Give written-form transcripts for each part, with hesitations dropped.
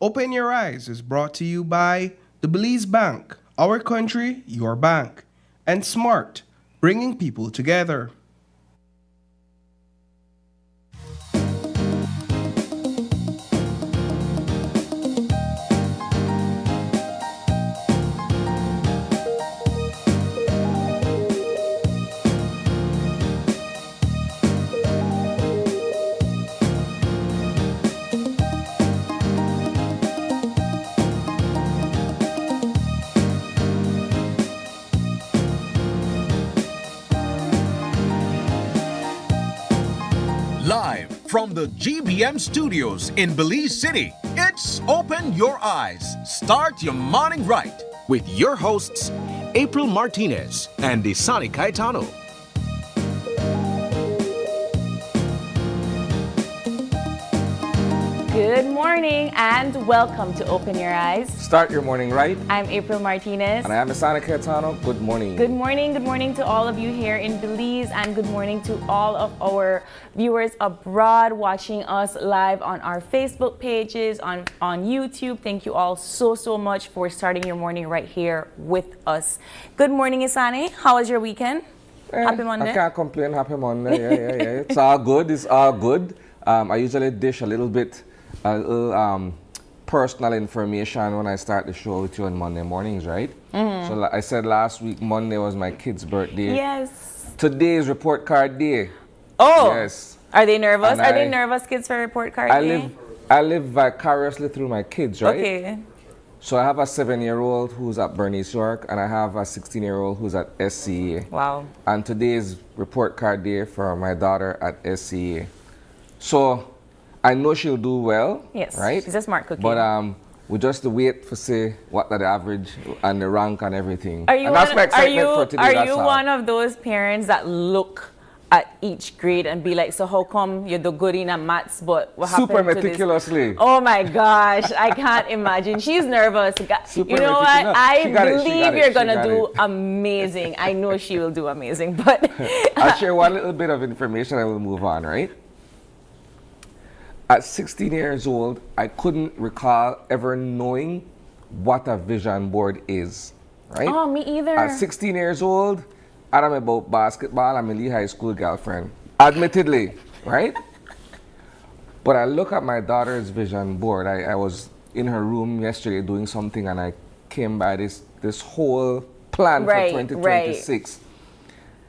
Open Your Eyes is brought to you by the Belize Bank, our country, your bank, and Smart, bringing people together. Live from the GBM studios in Belize City, it's Open Your Eyes. Start your morning right with your hosts, April Martinez and Isani Caetano. Good morning and welcome to Open Your Eyes. Start your morning right. I'm April Martinez. And I am Isani Caetano. Good morning. Good morning to all of you here in Belize, and good morning to all of our viewers abroad watching us live on our Facebook pages, on YouTube. Thank you all so much for starting your morning right here with us. Good morning, Isani. How was your weekend? Happy Monday. I can't complain. Happy Monday. Yeah. It's all good. It's all good. I usually dish a little personal information when I start the show with you on Monday mornings, right? Mm-hmm. So like I said last week, Monday was my kid's birthday. Yes. Today is report card day. Oh. Yes. Are they nervous? Are they nervous kids for report card day? I live vicariously through my kids, right? Okay. So I have a 7-year-old who's at Bernice York, and I have a 16-year-old who's at SCA. Wow. And today is report card day for my daughter at SCA. So I know she'll do well. Yes, right? She's a smart cookie. But we just wait to see what the average and the rank and everything. Are you and that's my excitement for today. Are you one of those parents that look at each grade and be like, so how come you do good in a maths, but what happened super to meticulously. This? Oh my gosh, I can't imagine. She's nervous. Super you know what? I believe you're gonna do it. amazing. I know she will do amazing. But I'll share one little bit of information and we'll move on, right? At 16 years old, I couldn't recall ever knowing what a vision board is, right? Oh, me either. At 16 years old, I'm about basketball. I'm a Lee High School girlfriend, admittedly, right? But I look at my daughter's vision board. I was in her room yesterday doing something, and I came by this whole plan for 2026. Right.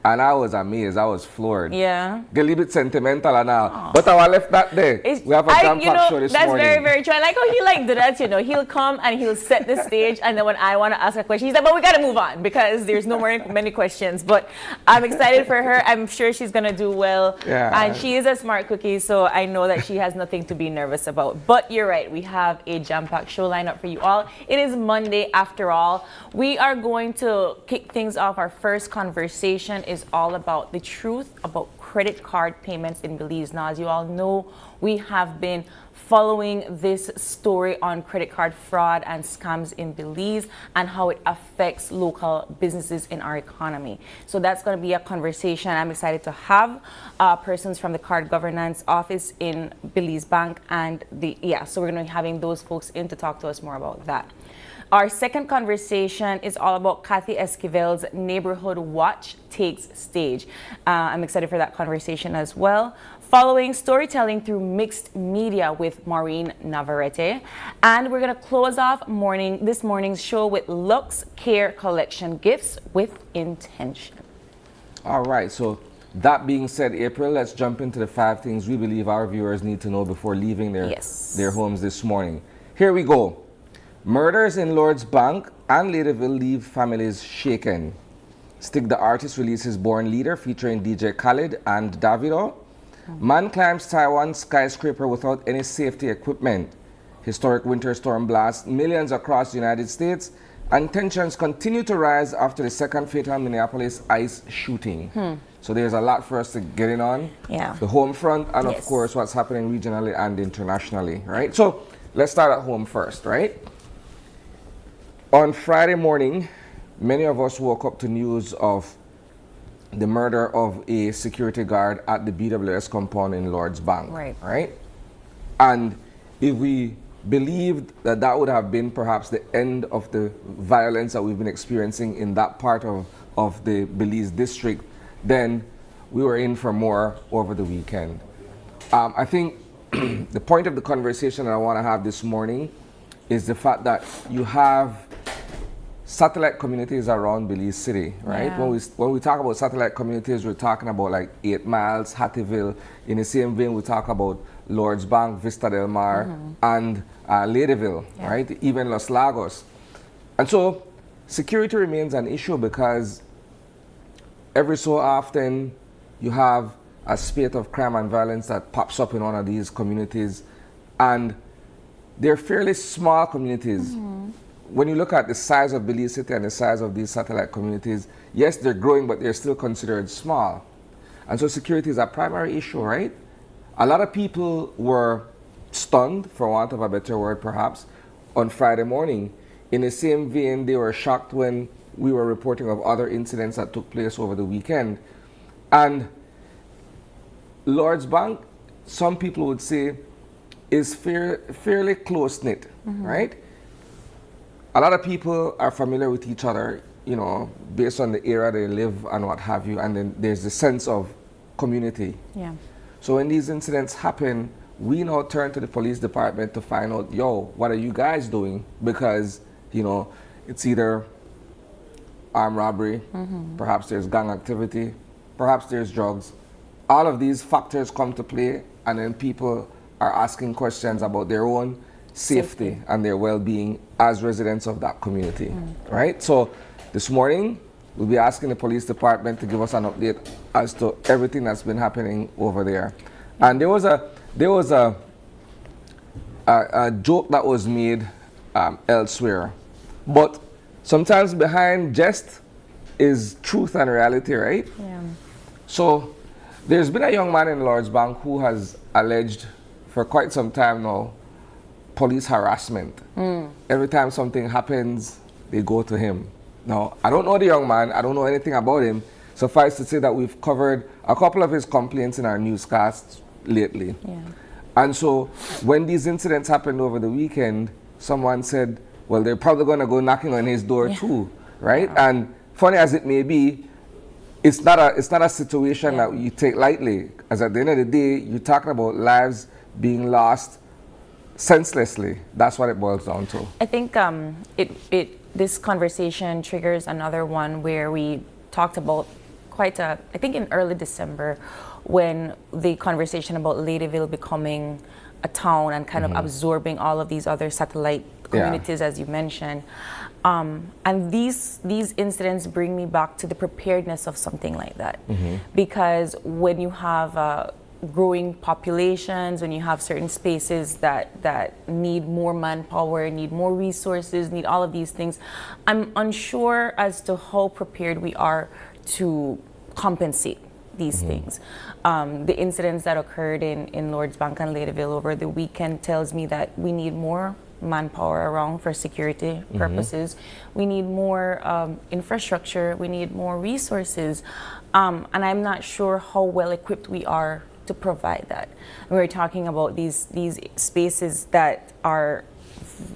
And I was amazed. I was floored. Yeah. Get a little bit sentimental and all. Aww. But I left that there. We have a jam-packed show this morning. That's very true. I like how he do that, He'll come and he'll set the stage, and then when I want to ask a question, he's like, but we got to move on because there's no more many questions. But I'm excited for her. I'm sure she's going to do well. Yeah. And she is a smart cookie, so I know that she has nothing to be nervous about. But you're right. We have a jam-packed show lineup for you all. It is Monday after all. We are going to kick things off. Our first conversation is all about the truth about credit card payments in Belize. Now, as you all know, we have been following this story on credit card fraud and scams in Belize and how it affects local businesses in our economy. So that's going to be a conversation I'm excited to have persons from the Card Governance Office in Belize Bank and so we're going to be having those folks in to talk to us more about that. Our second conversation is all about Kathy Esquivel's Neighborhood Watch takes stage. I'm excited for that conversation as well. Following storytelling through mixed media with Maureen Navarette. And we're going to close off this morning's show with LuxeCare Collection Gifts with Intention. All right, so that being said, April, let's jump into the 5 things we believe our viewers need to know before leaving their homes this morning. Here we go. Murders in Lord's Bank and Ladyville leave families shaken. Stick the Artist releases Born Leader featuring DJ Khaled and Davido. Man climbs Taiwan skyscraper without any safety equipment. Historic winter storm blasts millions across the United States. And tensions continue to rise after the second fatal Minneapolis ICE shooting. So there's a lot for us to get in on. Yeah. The home front and of course what's happening regionally and internationally, right? So let's start at home first, right? On Friday morning, many of us woke up to news of the murder of a security guard at the BWS compound in Lord's Bank. Right. Right? And if we believed that that would have been perhaps the end of the violence that we've been experiencing in that part of the Belize district, then we were in for more over the weekend. I think the point of the conversation that I want to have this morning is the fact that you have satellite communities around Belize City, right? Yeah. When we talk about satellite communities, we're talking about like 8 Miles, Hattieville. In the same vein, we talk about Lords Bank, Vista Del Mar, and Ladyville, right? Even Los Lagos. And so security remains an issue because every so often you have a spate of crime and violence that pops up in one of these communities, and they're fairly small communities. When you look at the size of Belize City and the size of these satellite communities, yes, they're growing, but they're still considered small. And so security is a primary issue, right? A lot of people were stunned, for want of a better word perhaps, on Friday morning. In the same vein, they were shocked when we were reporting of other incidents that took place over the weekend. And Lords Bank, some people would say, is fairly close-knit, right? A lot of people are familiar with each other, you know, based on the area they live and what have you, and then there's the sense of community. Yeah. So when these incidents happen, we now turn to the police department to find out, yo, what are you guys doing? Because, you know, it's either armed robbery, perhaps there's gang activity, perhaps there's drugs. All of these factors come to play, and then people are asking questions about their own safety and their well-being as residents of that community, right? So this morning, we'll be asking the police department to give us an update as to everything that's been happening over there. And there was a joke that was made elsewhere, but sometimes behind jest is truth and reality, right? Yeah. So there's been a young man in Lords Bank who has alleged for quite some time now police harassment. Every time something happens, they go to him. Now, I don't know the young man, I don't know anything about him. Suffice to say that we've covered a couple of his complaints in our newscasts lately. Yeah. And so when these incidents happened over the weekend, someone said, well, they're probably going to go knocking on his door too, right? And funny as it may be, it's not a situation that you take lightly, as at the end of the day, you're talking about lives being lost senselessly. That's what it boils down to. I think this conversation triggers another one where we talked about I think in early December, when the conversation about Ladyville becoming a town and kind of absorbing all of these other satellite communities, as you mentioned. And these incidents bring me back to the preparedness of something like that. Because when you have growing populations, when you have certain spaces that need more manpower, need more resources, need all of these things, I'm unsure as to how prepared we are to compensate these things. The incidents that occurred in Lords Bank and Ladyville over the weekend tells me that we need more manpower around for security purposes. We need more infrastructure. We need more resources. And I'm not sure how well equipped we are to provide that. We're talking about these spaces that are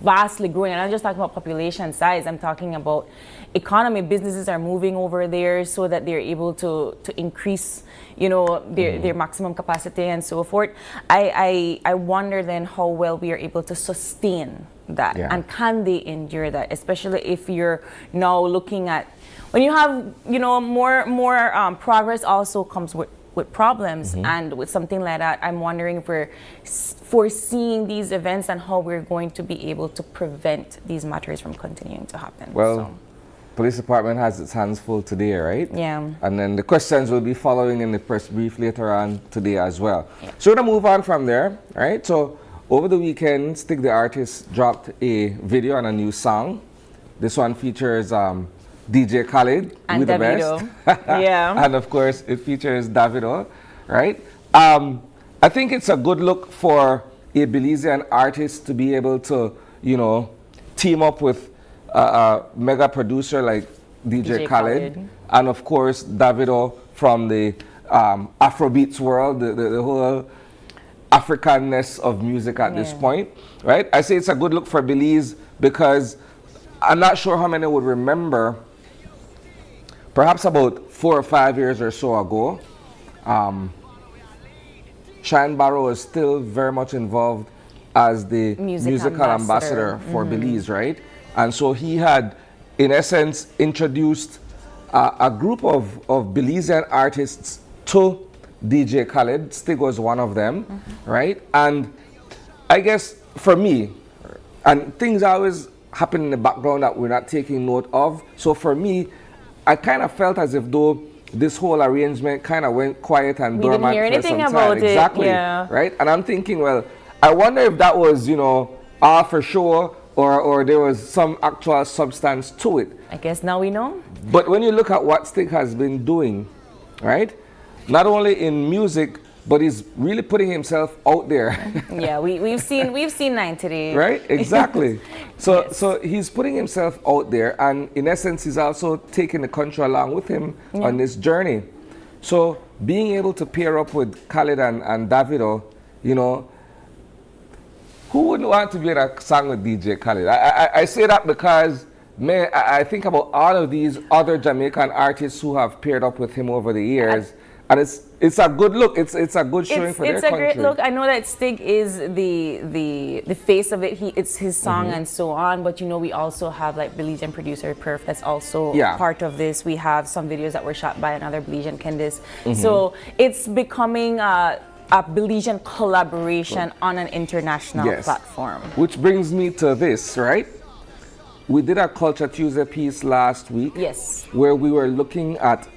vastly growing. And I'm just talking about population size. I'm talking about economy. Businesses are moving over there so that they're able to increase, you know, their maximum capacity and so forth. I wonder then how well we are able to sustain that, and can they endure that, especially if you're now looking at, when you have, you know, more progress also comes with problems, and with something like that, I'm wondering if we're foreseeing these events and how we're going to be able to prevent these matters from continuing to happen. Well, police department has its hands full today, right? Yeah. And then the questions will be following in the press brief later on today as well. So we're gonna move on from there, right? So over the weekend, Stig the Artist dropped a video on a new song. This one features DJ Khaled, and We the Davido. Best. Yeah. And of course, it features Davido, right? I think it's a good look for a Belizean artist to be able to, you know, team up with a mega producer like DJ Khaled, and of course Davido from the Afrobeats world, the whole Africanness of music at this point, right? I say it's a good look for Belize because I'm not sure how many would remember, perhaps about 4 or 5 years or so ago, Shine Barrow is still very much involved as the musical ambassador for Belize, right? And so he had, in essence, introduced a group of Belizean artists to DJ Khaled. Stig was one of them, right? And I guess for me, and things always happen in the background that we're not taking note of. So for me, I kind of felt as if though this whole arrangement kind of went quiet and dormant for some time. We didn't hear anything about it. Exactly, right? And I'm thinking, well, I wonder if that was, all for sure, or there was some actual substance to it. I guess now we know. But when you look at what Stig has been doing, right? Not only in music, but he's really putting himself out there. Yeah, we've seen 90 Day. Right, exactly. So he's putting himself out there, and in essence, he's also taking the country along with him on this journey. So being able to pair up with Khaled and Davido, who wouldn't want to be in a song with DJ Khaled? I say that because, man, I think about all of these other Jamaican artists who have paired up with him over the years. And it's a good look. It's a good showing for their country. It's a great look. I know that Stig is the face of it. It's his song and so on. But we also have like Belizean producer Perf that's also part of this. We have some videos that were shot by another Belizean, Candice. So it's becoming a Belizean collaboration on an international platform. Which brings me to this, right? We did a Culture Tuesday piece last week. Yes. Where we were looking at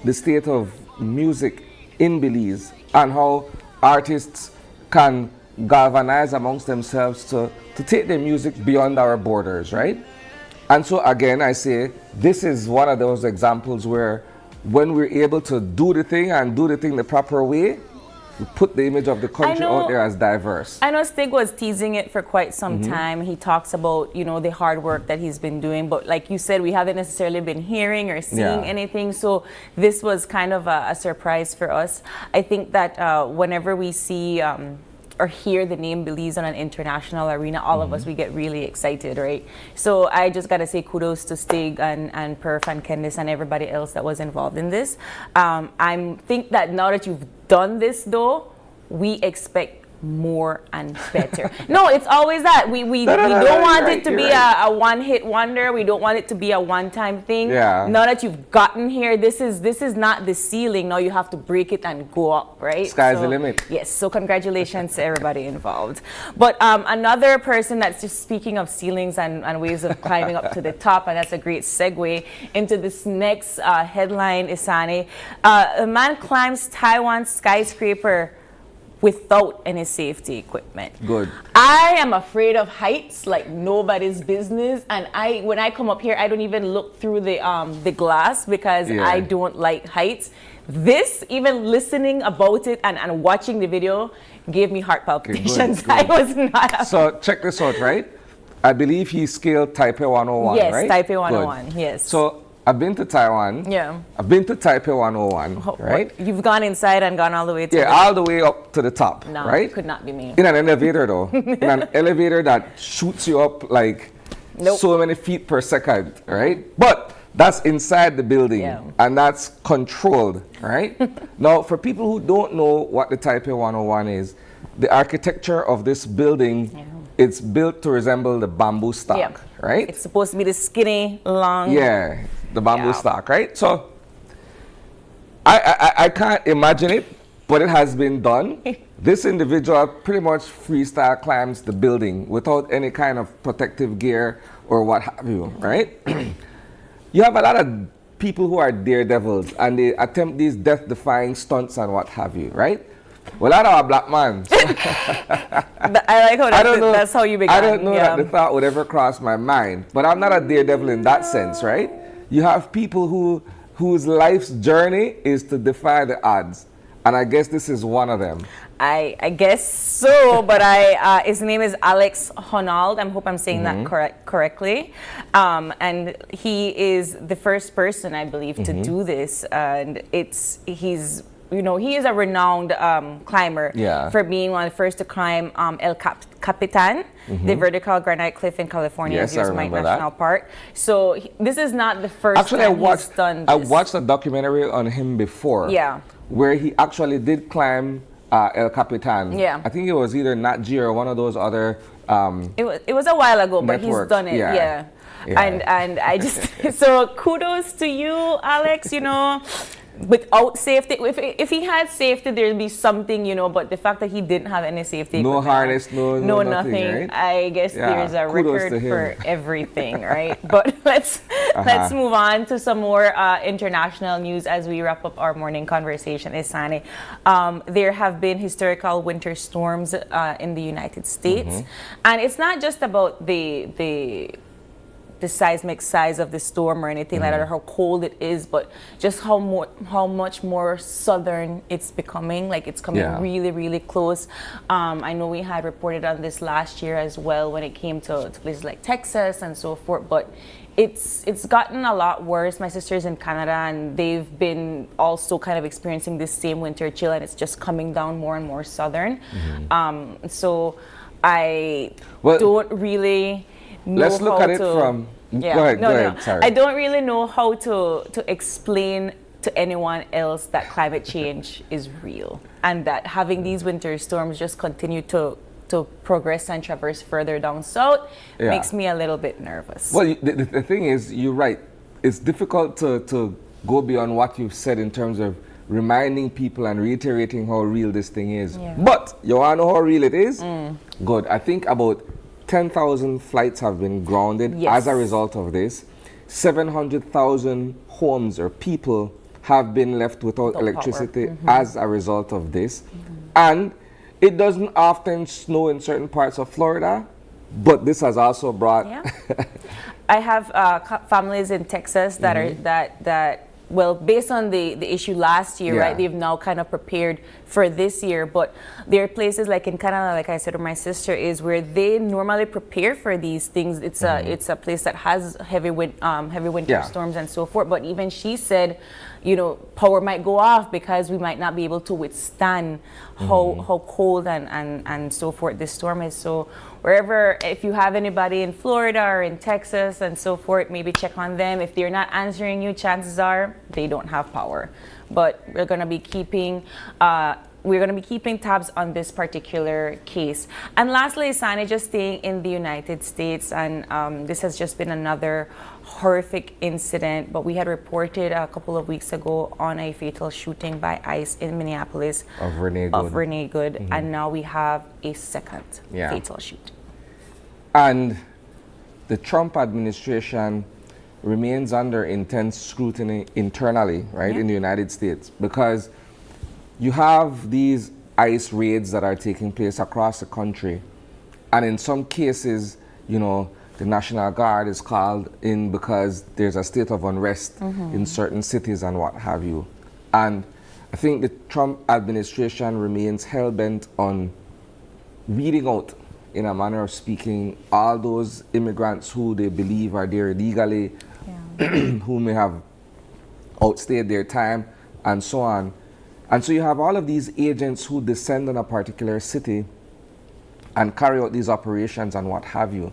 the state of music in Belize and how artists can galvanize amongst themselves to take their music beyond our borders, right? And so again, I say this is one of those examples where when we're able to do the thing and do the thing the proper way, we put the image of the country out there as diverse. I know Stig was teasing it for quite some time. He talks about, the hard work that he's been doing. But like you said, we haven't necessarily been hearing or seeing anything. So this was kind of a surprise for us. I think that whenever we see or hear the name Belize on an international arena, all of us, we get really excited, right? So I just got to say kudos to Stig and Perf and Candice and everybody else that was involved in this. I think that now that you've done this, though, we expect more and better. No, it's always that. We don't want it to be a one-hit wonder. We don't want it to be a one-time thing. Yeah. Now that you've gotten here, this is not the ceiling. Now you have to break it and go up, right? Sky's the limit. Yes, so congratulations to everybody involved. But another person that's just speaking of ceilings and ways of climbing up to the top, and that's a great segue into this next headline, Isani. A man climbs Taiwan skyscraper without any safety equipment. Good. I am afraid of heights like nobody's business, and when I come up here, I don't even look through the glass because I don't like heights. This, even listening about it and watching the video, gave me heart palpitations. Good. I was not. So check this out, right? I believe he scaled Taipei 101, right? Yes, Taipei 101, yes. So I've been to Taiwan. Yeah. I've been to Taipei 101, right? You've gone inside and gone all the way to all the way up to the top, no, right? Could not be me. In an elevator, though. In an elevator that shoots you up like so many feet per second, right? But that's inside the building, and that's controlled, right? Now, for people who don't know what the Taipei 101 is, the architecture of this building, it's built to resemble the bamboo stock, right? It's supposed to be the skinny, long. Yeah, the bamboo stock, right? So I can't imagine it, but it has been done. This individual pretty much freestyle climbs the building without any kind of protective gear or what have you, right? You have a lot of people who are daredevils and they attempt these death-defying stunts and what have you, right? Well, I know a black man. So I like how that's how you began. I don't know that the thought would ever cross my mind, but I'm not a daredevil in that sense, right? You have people whose life's journey is to defy the odds, and I guess this is one of them. I guess so, but his name is Alex Honnold. I hope I'm saying that correctly. And he is the first person, I believe, to do this, and he's he is a renowned climber for being one of the first to climb El Capitan, the vertical granite cliff in California's Yosemite National Park. So this is not the first time he's done this. I watched a documentary on him before. Yeah. Where he actually did climb El Capitan. Yeah. I think it was either Nat Geo or one of those other it was a while ago, but networks. He's done it. Yeah. And I just so kudos to you, Alex, without safety, if he had safety, there'd be something, but the fact that he didn't have any safety, no harness, no nothing, right? I guess there's a record for everything, right? But let's move on to some more international news as we wrap up our morning conversation, Isani. There have been historical winter storms in the United States, and it's not just about the seismic size of the storm or anything like that, or how cold it is, but just how much more southern it's becoming. Like it's coming really, really close. I know we had reported on this last year as well when it came to places like Texas and so forth, but it's gotten a lot worse. My sister's in Canada and they've been also kind of experiencing this same winter chill, and it's just coming down more and more southern. So I don't really know let's look at it from go ahead, sorry. I don't really know how to explain to anyone else that climate change is real, and that having these winter storms just continue to progress and traverse further down south makes me a little bit nervous. Well, the thing is, you're right. It's difficult to go beyond what you've said in terms of reminding people and reiterating how real this thing is. But you want to know how real it is? Good. I think about 10,000 flights have been grounded as a result of this. 700,000 homes or people have been left without electricity as a result of this. And it doesn't often snow in certain parts of Florida, but this has also brought... I have families in Texas that are that well, based on the issue last year, right, they've now kind of prepared for this year. But there are places like in Canada, like I said, where my sister is, where they normally prepare for these things. It's a place that has heavy winter storms and so forth. But even she said, power might go off because we might not be able to withstand how cold and so forth this storm is. So wherever, if you have anybody in Florida or in Texas and so forth, maybe check on them. If they're not answering you, chances are they don't have power. But we're going to be keeping tabs on this particular case. And lastly, Sani, just staying in the United States, and this has just been another horrific incident, but we had reported a couple of weeks ago on a fatal shooting by ICE in Minneapolis of Renee Good, and now we have a second fatal shooting. And the Trump administration remains under intense scrutiny internally, right, in the United States, because you have these ICE raids that are taking place across the country, and in some cases, the National Guard is called in because there's a state of unrest in certain cities and what have you. And I think the Trump administration remains hell-bent on weeding out, in a manner of speaking, all those immigrants who they believe are there illegally, who may have outstayed their time, and so on. And so you have all of these agents who descend on a particular city and carry out these operations and what have you.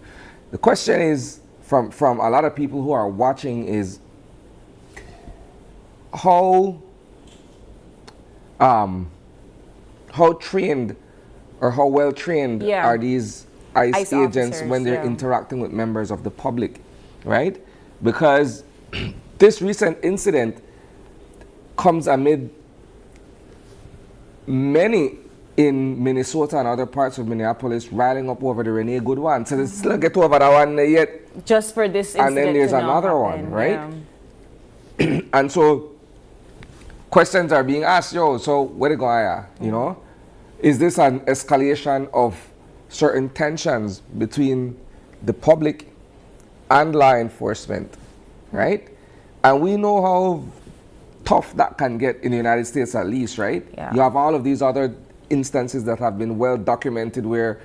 The question is, from a lot of people who are watching, is how trained or how well trained are these ICE agents when they're interacting with members of the public, right? Because this recent incident comes amid many in Minnesota and other parts of Minneapolis riling up over the Renee Good one. So they still get over that one yet. Just for this incident. And then there's another one, right? And so questions are being asked, so where they going, Is this an escalation of certain tensions between the public and law enforcement, right? And we know how tough that can get in the United States, at least, right? Yeah. You have all of these other instances that have been well documented where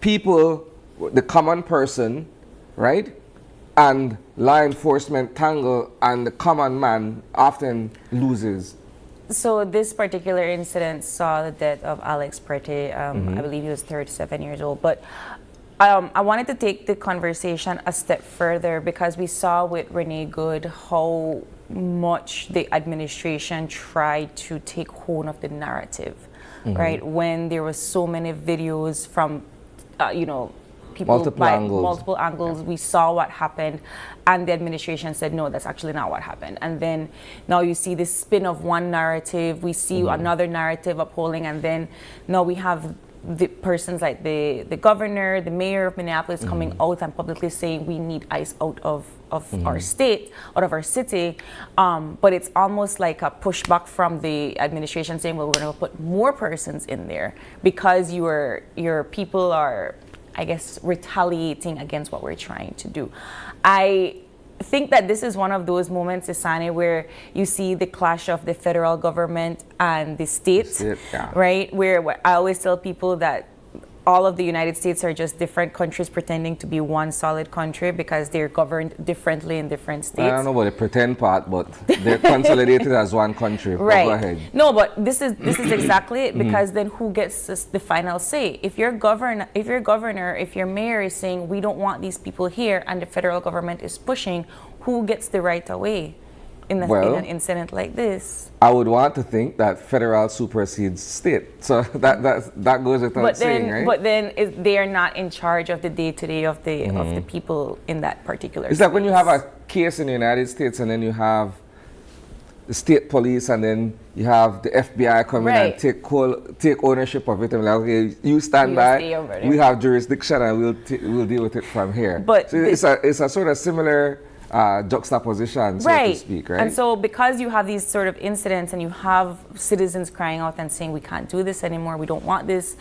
people, the common person, right, and law enforcement tangle, and the common man often loses So this particular incident saw the death of Alex Prete. I believe he was 37 years old. But I wanted to take the conversation a step further because we saw with Renee Good how much the administration tried to take hold of the narrative, right? When there was so many videos from, people multiple angles. We saw what happened, and the administration said, no, that's actually not what happened. And then now you see this spin of one narrative, we see another narrative upholding, and then now we have the persons like the governor, the mayor of Minneapolis coming out and publicly saying we need ICE out of our state, out of our city. But it's almost like a pushback from the administration saying, well, we're going to put more persons in there because your people are, I guess, retaliating against what we're trying to do. I think that this is one of those moments, Isani, where you see the clash of the federal government and the states, right? Where I always tell people that all of the United States are just different countries pretending to be one solid country because they're governed differently in different states. I don't know about the pretend part, but they're consolidated as one country. Right. Go ahead. No, but this is exactly it, because then who gets the final say? If your governor, if your mayor is saying we don't want these people here, and the federal government is pushing, who gets the right away in an incident like this? I would want to think that federal supersedes state. So that goes without saying, right? But then they are not in charge of the day-to-day of the people in that particular It's like when you have a case in the United States and then you have the state police and then you have the FBI come in and take ownership of it and like, okay, you stand by, we have jurisdiction and we'll deal with it from here. But so it's a sort of similar juxtaposition, so to speak, right? And so because you have these sort of incidents and you have citizens crying out and saying, we can't do this anymore, we don't want this,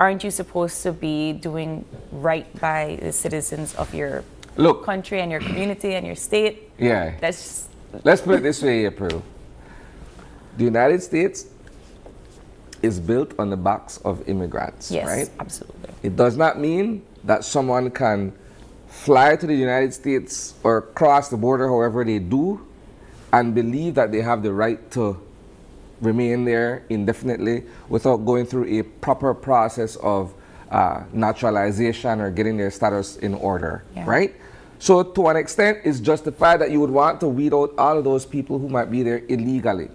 aren't you supposed to be doing right by the citizens of your country and your community and your state? Yeah. Let's put it this way, April. The United States is built on the backs of immigrants, right? Yes, absolutely. It does not mean that someone can fly to the United States or cross the border, however they do, and believe that they have the right to remain there indefinitely without going through a proper process of naturalization or getting their status in order, right? So to an extent, it's justified that you would want to weed out all of those people who might be there illegally.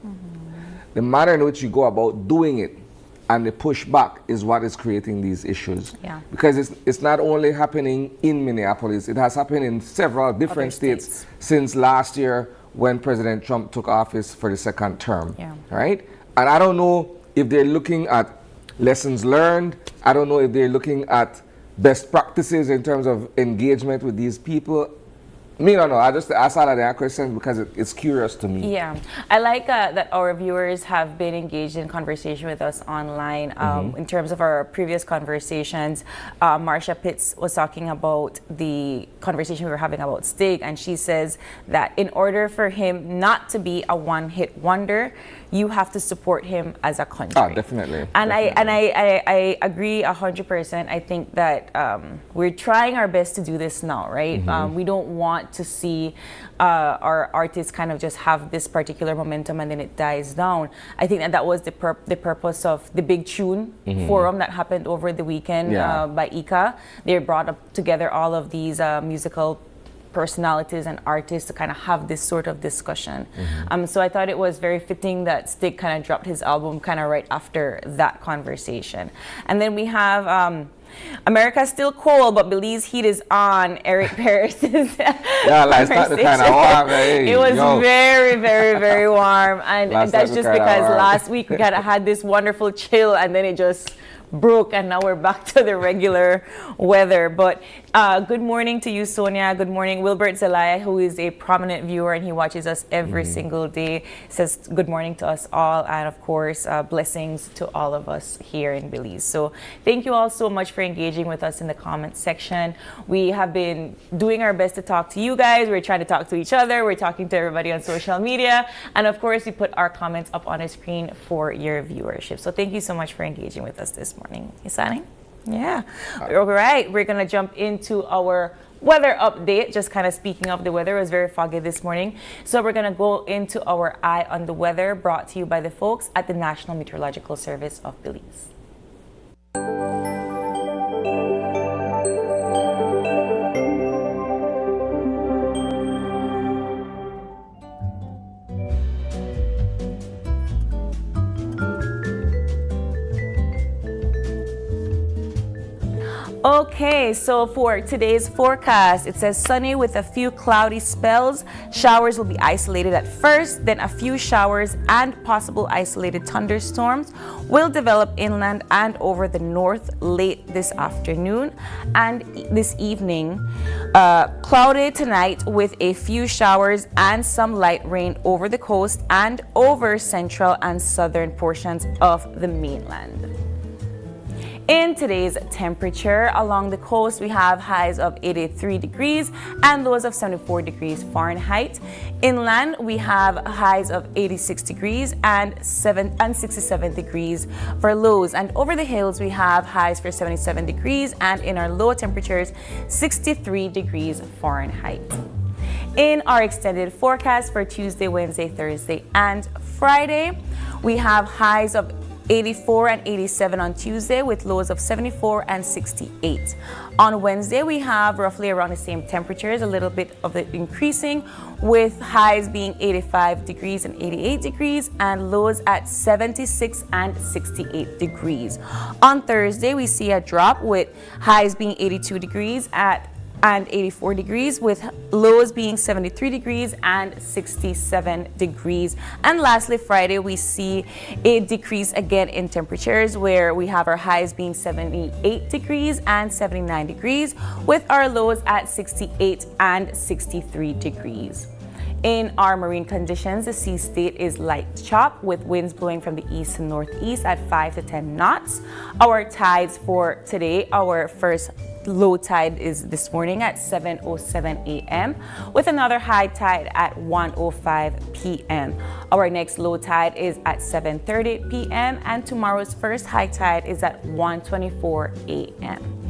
The manner in which you go about doing it and the pushback is what is creating these issues. Because it's not only happening in Minneapolis, it has happened in several different states since last year when President Trump took office for the second term, right? And I don't know if they're looking at lessons learned. I don't know if they're looking at best practices in terms of engagement with these people. Me, no. I just asked all of that questions because it's curious to me. Yeah, I like that our viewers have been engaged in conversation with us online. In terms of our previous conversations, Marsha Pitts was talking about the conversation we were having about Stig, and she says that in order for him not to be a one-hit wonder, you have to support him as a country. Oh, definitely. And I agree 100%. I think that we're trying our best to do this now, right? We don't want to see our artists kind of just have this particular momentum and then it dies down. I think that was the purpose of the Big Tune forum that happened over the weekend by ICA. They brought up together all of these musical personalities and artists to kind of have this sort of discussion. So I thought it was very fitting that Stig kind of dropped his album kind of right after that conversation. And then we have America's still cold, but Belize heat is on. Eric Paris's like it's not the kind of warm. Hey, it was very, very, very warm, and that's just because last week we kind of had this wonderful chill, and then it just broke, and now we're back to the regular weather. But good morning to you, Sonia. Good morning, Wilbert Zelaya, who is a prominent viewer and he watches us every single day, says good morning to us all, and of course blessings to all of us here in Belize. So thank you all so much for engaging with us in the comments section. We have been doing our best to talk to you guys. We're trying to talk to each other. We're talking to everybody on social media, and of course we put our comments up on the screen for your viewership. So thank you so much for engaging with us this morning. Isani? Yeah. All right. We're going to jump into our weather update. Just kind of speaking of the weather, it was very foggy this morning. So we're going to go into our eye on the weather, brought to you by the folks at the National Meteorological Service of Belize. Okay, so for today's forecast, it says sunny with a few cloudy spells. Showers will be isolated at first, then a few showers and possible isolated thunderstorms will develop inland and over the north late this afternoon and this evening. Cloudy tonight with a few showers and some light rain over the coast and over central and southern portions of the mainland. In today's temperature, along the coast, we have highs of 83 degrees and lows of 74 degrees Fahrenheit. Inland, we have highs of 86 degrees and 67 degrees for lows. And over the hills, we have highs for 77 degrees and in our low temperatures, 63 degrees Fahrenheit. In our extended forecast for Tuesday, Wednesday, Thursday, and Friday, we have highs of 84 and 87 on Tuesday with lows of 74 and 68. On Wednesday, we have roughly around the same temperatures, a little bit of the increasing with highs being 85 degrees and 88 degrees and lows at 76 and 68 degrees. On Thursday, we see a drop with highs being 82 degrees and 84 degrees with lows being 73 degrees and 67 degrees. And lastly, Friday, we see a decrease again in temperatures where we have our highs being 78 degrees and 79 degrees with our lows at 68 and 63 degrees. In our marine conditions, the sea state is light chop with winds blowing from the east to northeast at 5 to 10 knots. Our tides for today, our first low tide is this morning at 7:07 a.m. with another high tide at 1:05 p.m. Our next low tide is at 7:30 p.m. and tomorrow's first high tide is at 1:24 a.m.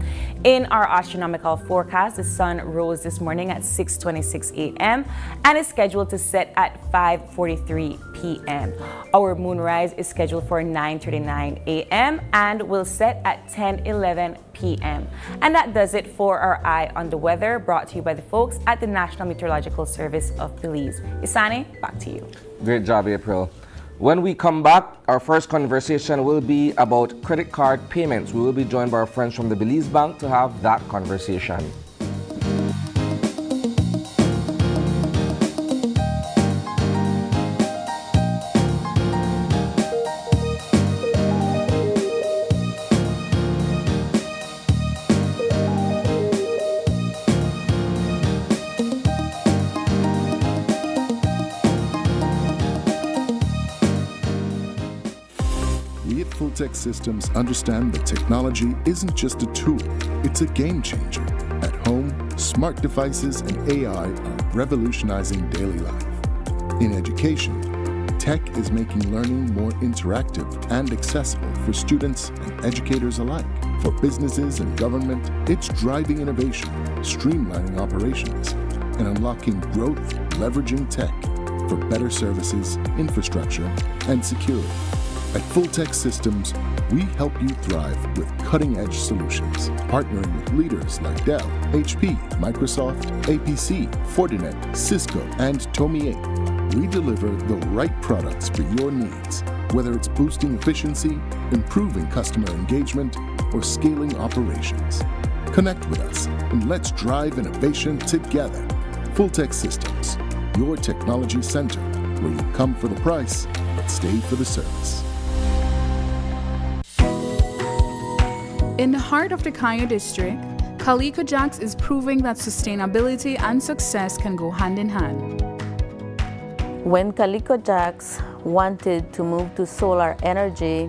In our astronomical forecast, the sun rose this morning at 6:26 a.m. and is scheduled to set at 5:43 p.m. Our moonrise is scheduled for 9:39 a.m. and will set at 10:11 p.m. And that does it for our Eye on the Weather, brought to you by the folks at the National Meteorological Service of Belize. Isani, back to you. Great job, April. When we come back, our first conversation will be about credit card payments. We will be joined by our friends from the Belize Bank to have that conversation. Tech Systems understand that technology isn't just a tool, it's a game changer. At home, smart devices and AI are revolutionizing daily life. In education, tech is making learning more interactive and accessible for students and educators alike. For businesses and government, it's driving innovation, streamlining operations, and unlocking growth, leveraging tech for better services, infrastructure, and security. At Full Tech Systems, we help you thrive with cutting-edge solutions, partnering with leaders like Dell, HP, Microsoft, APC, Fortinet, Cisco, and Tomy 8. We deliver the right products for your needs, whether it's boosting efficiency, improving customer engagement, or scaling operations. Connect with us and let's drive innovation together. Full Tech Systems, your technology center, where you come for the price, but stay for the service. In the heart of the Kaya district, Calico Jacks is proving that sustainability and success can go hand in hand. When Calico Jacks wanted to move to solar energy,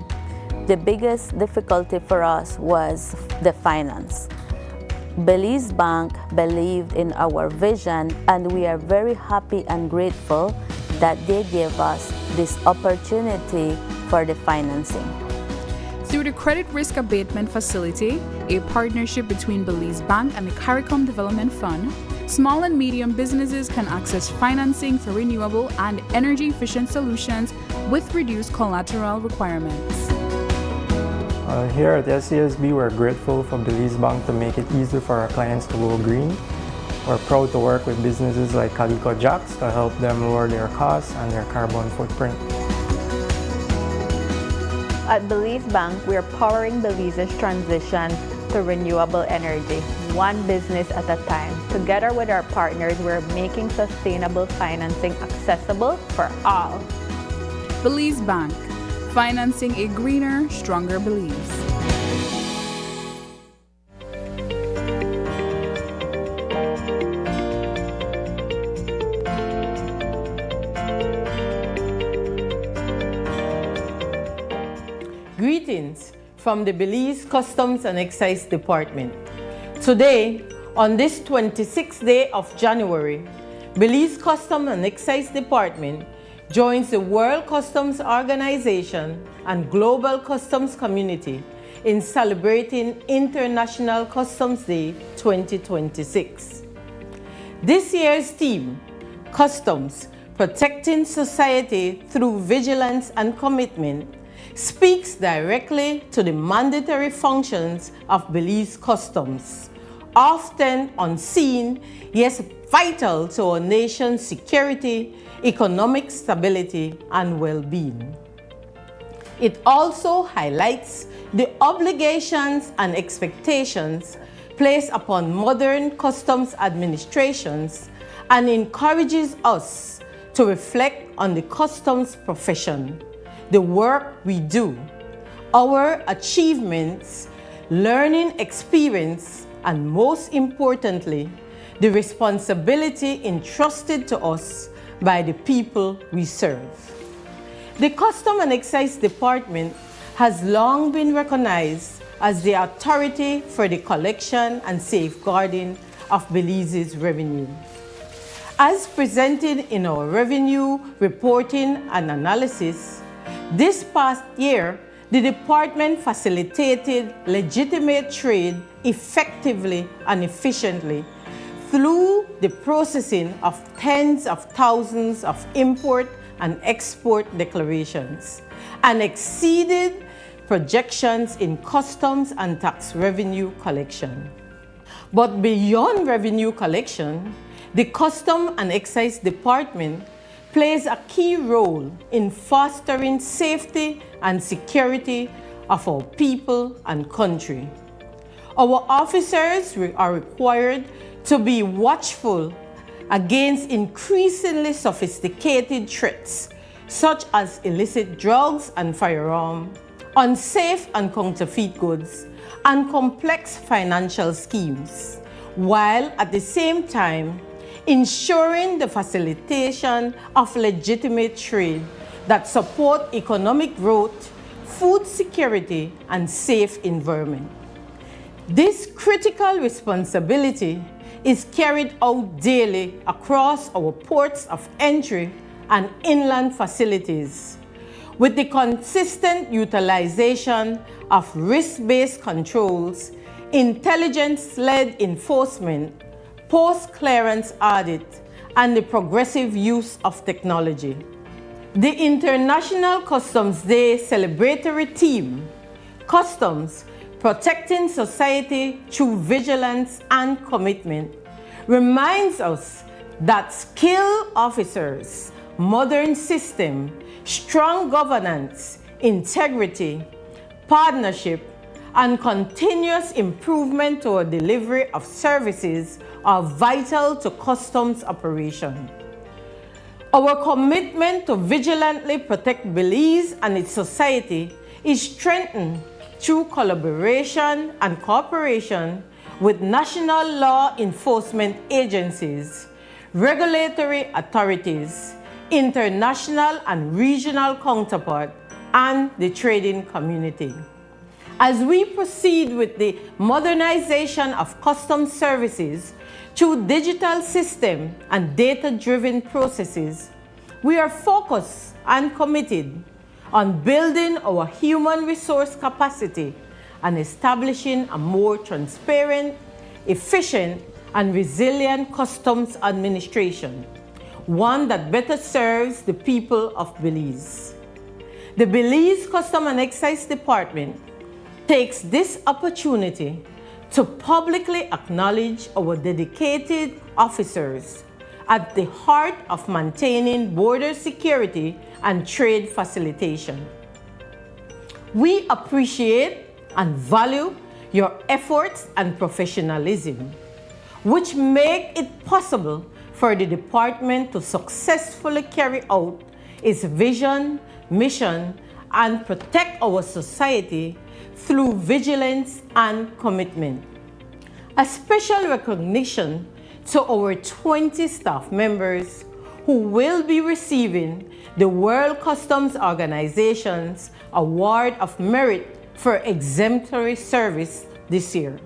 the biggest difficulty for us was the finance. Belize Bank believed in our vision, and we are very happy and grateful that they gave us this opportunity for the financing. Through the Credit Risk Abatement Facility, a partnership between Belize Bank and the CARICOM Development Fund, small and medium businesses can access financing for renewable and energy-efficient solutions with reduced collateral requirements. Here at SCSB, we're grateful for Belize Bank to make it easy for our clients to go green. We're proud to work with businesses like Calico Jacks to help them lower their costs and their carbon footprint. At Belize Bank, we are powering Belize's transition to renewable energy, one business at a time. Together with our partners, we're making sustainable financing accessible for all. Belize Bank, financing a greener, stronger Belize. Greetings from the Belize Customs and Excise Department. Today, on this 26th day of January, Belize Customs and Excise Department joins the World Customs Organization and Global Customs Community in celebrating International Customs Day 2026. This year's theme, Customs, Protecting Society Through Vigilance and Commitment, speaks directly to the mandatory functions of Belize Customs, often unseen, yet vital to our nation's security, economic stability, and well-being. It also highlights the obligations and expectations placed upon modern customs administrations and encourages us to reflect on the customs profession, the work we do, our achievements, learning experience, and most importantly, the responsibility entrusted to us by the people we serve. The Customs and Excise Department has long been recognized as the authority for the collection and safeguarding of Belize's revenue. As presented in our revenue reporting and analysis, this past year, the department facilitated legitimate trade effectively and efficiently through the processing of tens of thousands of import and export declarations and exceeded projections in customs and tax revenue collection. But beyond revenue collection, the Customs and Excise Department plays a key role in fostering safety and security of our people and country. Our officers are required to be watchful against increasingly sophisticated threats such as illicit drugs and firearms, unsafe and counterfeit goods, and complex financial schemes, while at the same time ensuring the facilitation of legitimate trade that support economic growth, food security, and safe environment. This critical responsibility is carried out daily across our ports of entry and inland facilities, with the consistent utilization of risk-based controls, intelligence-led enforcement, post-clearance audit, and the progressive use of technology. The International Customs Day celebratory theme, Customs, Protecting Society Through Vigilance and Commitment, reminds us that skilled officers, modern system, strong governance, integrity, partnership, and continuous improvement to our delivery of services are vital to customs operation. Our commitment to vigilantly protect Belize and its society is strengthened through collaboration and cooperation with national law enforcement agencies, regulatory authorities, international and regional counterparts, and the trading community. As we proceed with the modernization of customs services through digital system and data-driven processes, we are focused and committed on building our human resource capacity and establishing a more transparent, efficient, and resilient customs administration, one that better serves the people of Belize. The Belize Customs and Excise Department takes this opportunity to publicly acknowledge our dedicated officers at the heart of maintaining border security and trade facilitation. We appreciate and value your efforts and professionalism, which make it possible for the department to successfully carry out its vision, mission, and protect our society through vigilance and commitment. A special recognition to our 20 staff members who will be receiving the World Customs Organization's Award of Merit for Exemplary Service this year.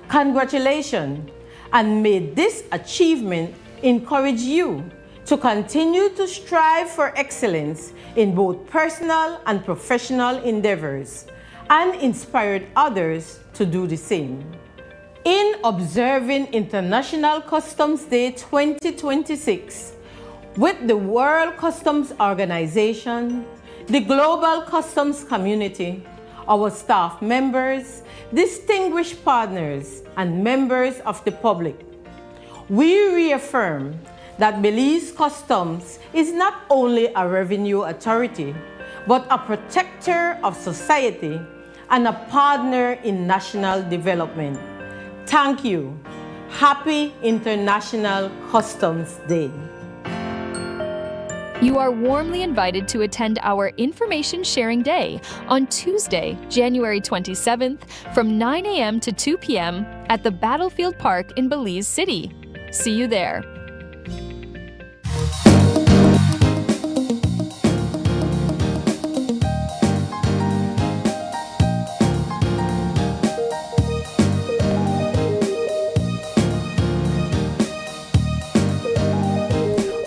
Congratulations, and may this achievement encourage you to continue to strive for excellence in both personal and professional endeavors, and inspire others to do the same. In observing International Customs Day 2026 with the World Customs Organization, the global customs community, our staff members, distinguished partners, and members of the public, we reaffirm that Belize Customs is not only a revenue authority, but a protector of society and a partner in national development. Thank you. Happy International Customs Day. You are warmly invited to attend our Information Sharing Day on Tuesday, January 27th from 9 a.m. to 2 p.m. at the Battlefield Park in Belize City. See you there.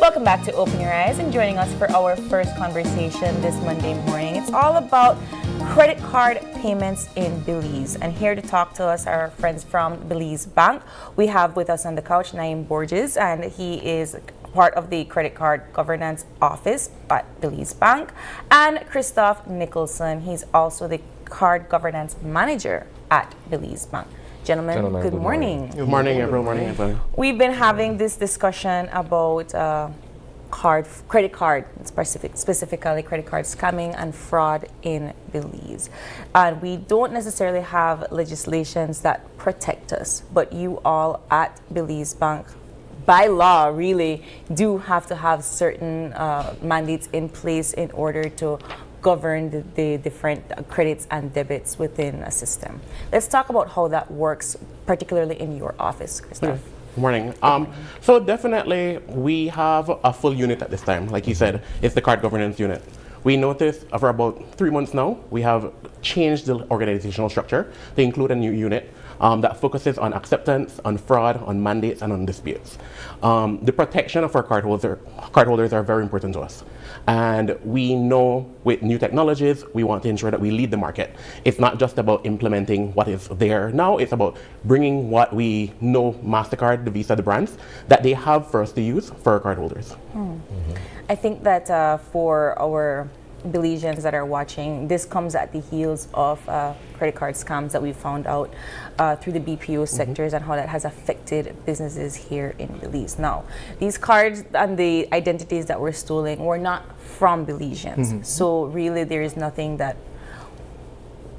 Welcome back to Open Your Eyes, and joining us for our first conversation this Monday morning. It's all about credit card payments in Belize. And here to talk to us are our friends from Belize Bank. We have with us on the couch Naim Borges, and he is part of the Credit Card Governance Office at Belize Bank, and Christoph Nicholson. He's also the Card Governance Manager at Belize Bank. Gentlemen, good morning. Good morning, everyone. We've been having this discussion about credit card, specifically credit card scamming and fraud in Belize. And we don't necessarily have legislations that protect us, but you all at Belize Bank, by law, really do have to have certain mandates in place in order to govern the different credits and debits within a system. Let's talk about how that works, particularly in your office, Christoph. Good morning. So definitely we have a full unit at this time. Like you said, it's the card governance unit. We noticed for about 3 months now, we have changed the organizational structure to include a new unit that focuses on acceptance, on fraud, on mandates, and on disputes. The protection of our cardholders are very important to us. And we know with new technologies, we want to ensure that we lead the market. It's not just about implementing what is there now, it's about bringing what we know, MasterCard, the Visa, the brands, that they have for us to use for our cardholders. I think that for our Belizeans that are watching, this comes at the heels of credit card scams that we found out through the BPO sectors and how that has affected businesses here in Belize. Now, these cards and the identities that were stolen were not from Belizeans. So really there is nothing that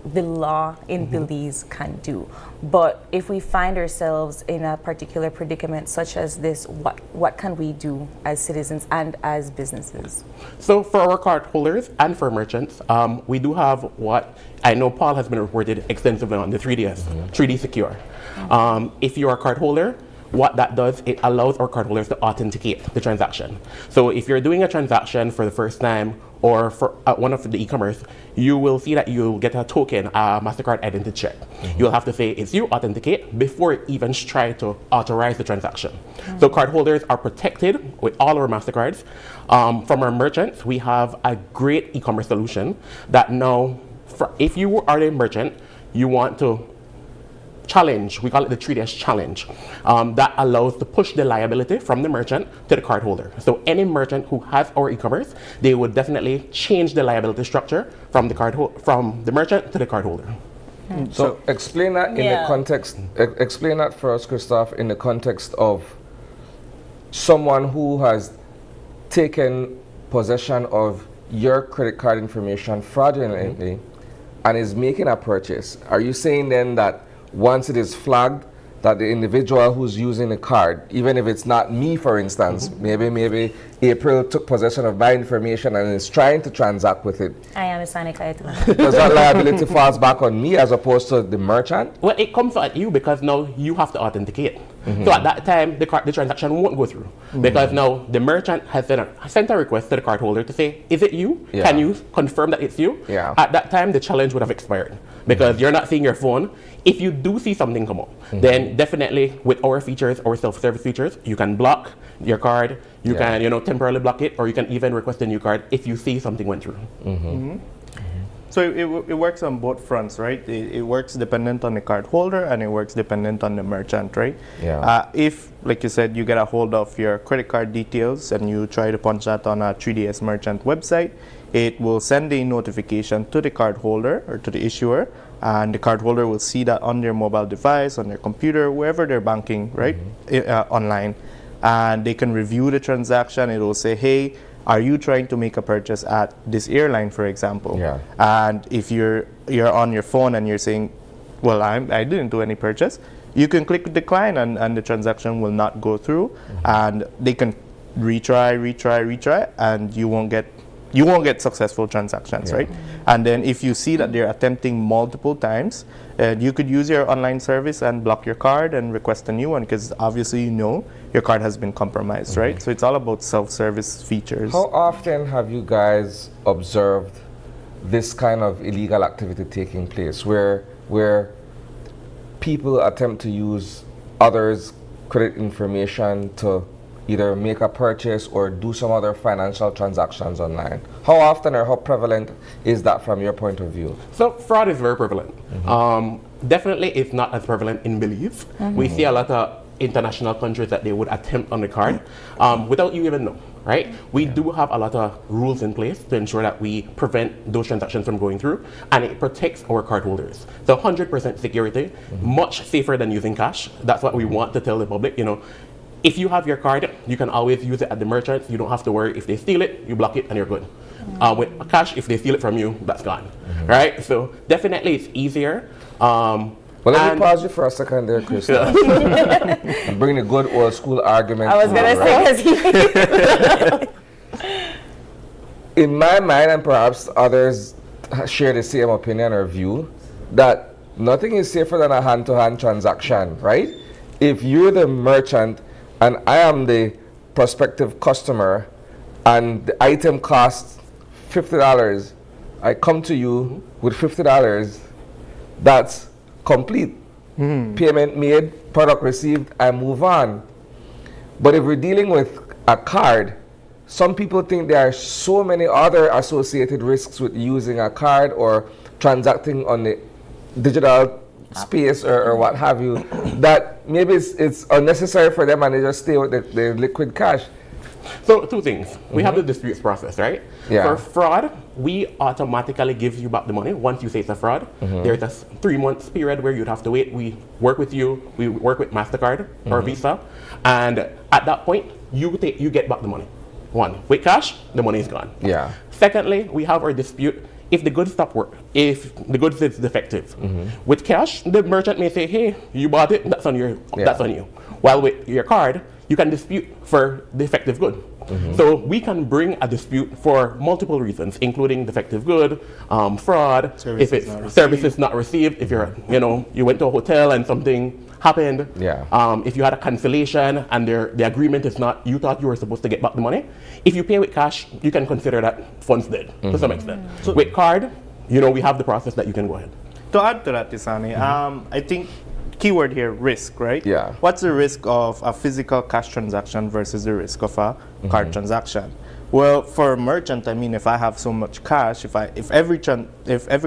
the law in Belize can do. But if we find ourselves in a particular predicament such as this, what can we do as citizens and as businesses? So for our card holders and for merchants, we do have what I know Paul has been reported extensively on, the 3DS, 3D Secure. If you're a card holder, what that does, it allows our cardholders to authenticate the transaction. So if you're doing a transaction for the first time or for one of the e-commerce, you will see that you'll get a token, a MasterCard identity check. You'll have to say it's you, authenticate, before it even try to authorize the transaction. So cardholders are protected with all our MasterCards. From our merchants, we have a great e-commerce solution that now, if you are a merchant, you want to challenge, we call it the 3DS challenge, that allows to push the liability from the merchant to the cardholder. So any merchant who has our e-commerce, they would definitely change the liability structure from the merchant to the cardholder. So explain that in the context, explain that for us, Christophe, in the context of someone who has taken possession of your credit card information fraudulently and is making a purchase. Are you saying then that once it is flagged that the individual who's using the card, even if it's not me, for instance, maybe April took possession of my information and is trying to transact with it. I understand it. Does that liability falls back on me as opposed to the merchant? Well, it comes at you because now you have to authenticate. So at that time, the transaction won't go through because now the merchant has sent a request to the cardholder to say, is it you? Can you confirm that it's you? At that time, the challenge would have expired because you're not seeing your phone. If you do see something come up, then definitely with our features, our self-service features, you can block your card, you can temporarily block it, or you can even request a new card if you see something went through. So it works on both fronts, right? It works dependent on the card holder and it works dependent on the merchant, right? If, like you said, you get a hold of your credit card details and you try to punch that on a 3DS merchant website, it will send a notification to the card holder or to the issuer, and the card holder will see that on their mobile device, on their computer, wherever they're banking, right, online. And they can review the transaction. It will say, hey, are you trying to make a purchase at this airline, for example? And if you're on your phone and you're saying, well, I didn't do any purchase, you can click decline and the transaction will not go through, and they can retry, and you won't get successful transactions, right? And then if you see that they're attempting multiple times, you could use your online service and block your card and request a new one, because obviously your card has been compromised, right? So it's all about self-service features. How often have you guys observed this kind of illegal activity taking place where people attempt to use others' credit information to either make a purchase or do some other financial transactions online? How often or how prevalent is that from your point of view? So fraud is very prevalent. Definitely it's not as prevalent in Belize. We see a lot of international countries that they would attempt on the card without you even know, right? We do have a lot of rules in place to ensure that we prevent those transactions from going through, and it protects our cardholders. So 100% security, much safer than using cash. That's what we want to tell the public. If you have your card, you can always use it at the merchant. You don't have to worry. If they steal it, you block it and you're good. With cash, if they steal it from you, that's gone, right? So definitely it's easier. Well, let me pause you for a second there, Chris. I'm bringing a good old school argument. I was going to say, in my mind, and perhaps others share the same opinion or view, that nothing is safer than a hand-to-hand transaction, right? If you're the merchant and I am the prospective customer and the item costs $50, I come to you with $50, that's complete. Payment made, product received, I move on. But if we're dealing with a card, some people think there are so many other associated risks with using a card or transacting on the digital space or what have you, that maybe it's unnecessary for them and they just stay with the liquid cash. So two things. We have the disputes process, right? For fraud, we automatically give you back the money once you say it's a fraud. There's a 3 months period where you'd have to wait. We work with you. We work with MasterCard or Visa, and at that point, you get back the money. One, with cash, the money is gone. Secondly, we have our dispute. If the goods stop work, if the goods is defective, with cash, the merchant may say, "Hey, you bought it. That's on you. While with your card, you can dispute for defective good. So we can bring a dispute for multiple reasons, including defective good, fraud, services not received, if you're, you went to a hotel and something happened, if you had a cancellation and the agreement is not, you thought you were supposed to get back the money. If you pay with cash, you can consider that funds dead to some extent. So with card, we have the process that you can go ahead. To add to that, Tisani, I think keyword here, risk, right? Yeah. What's the risk of a physical cash transaction versus the risk of a card transaction? Well, for a merchant, I mean, if I have so much cash, if every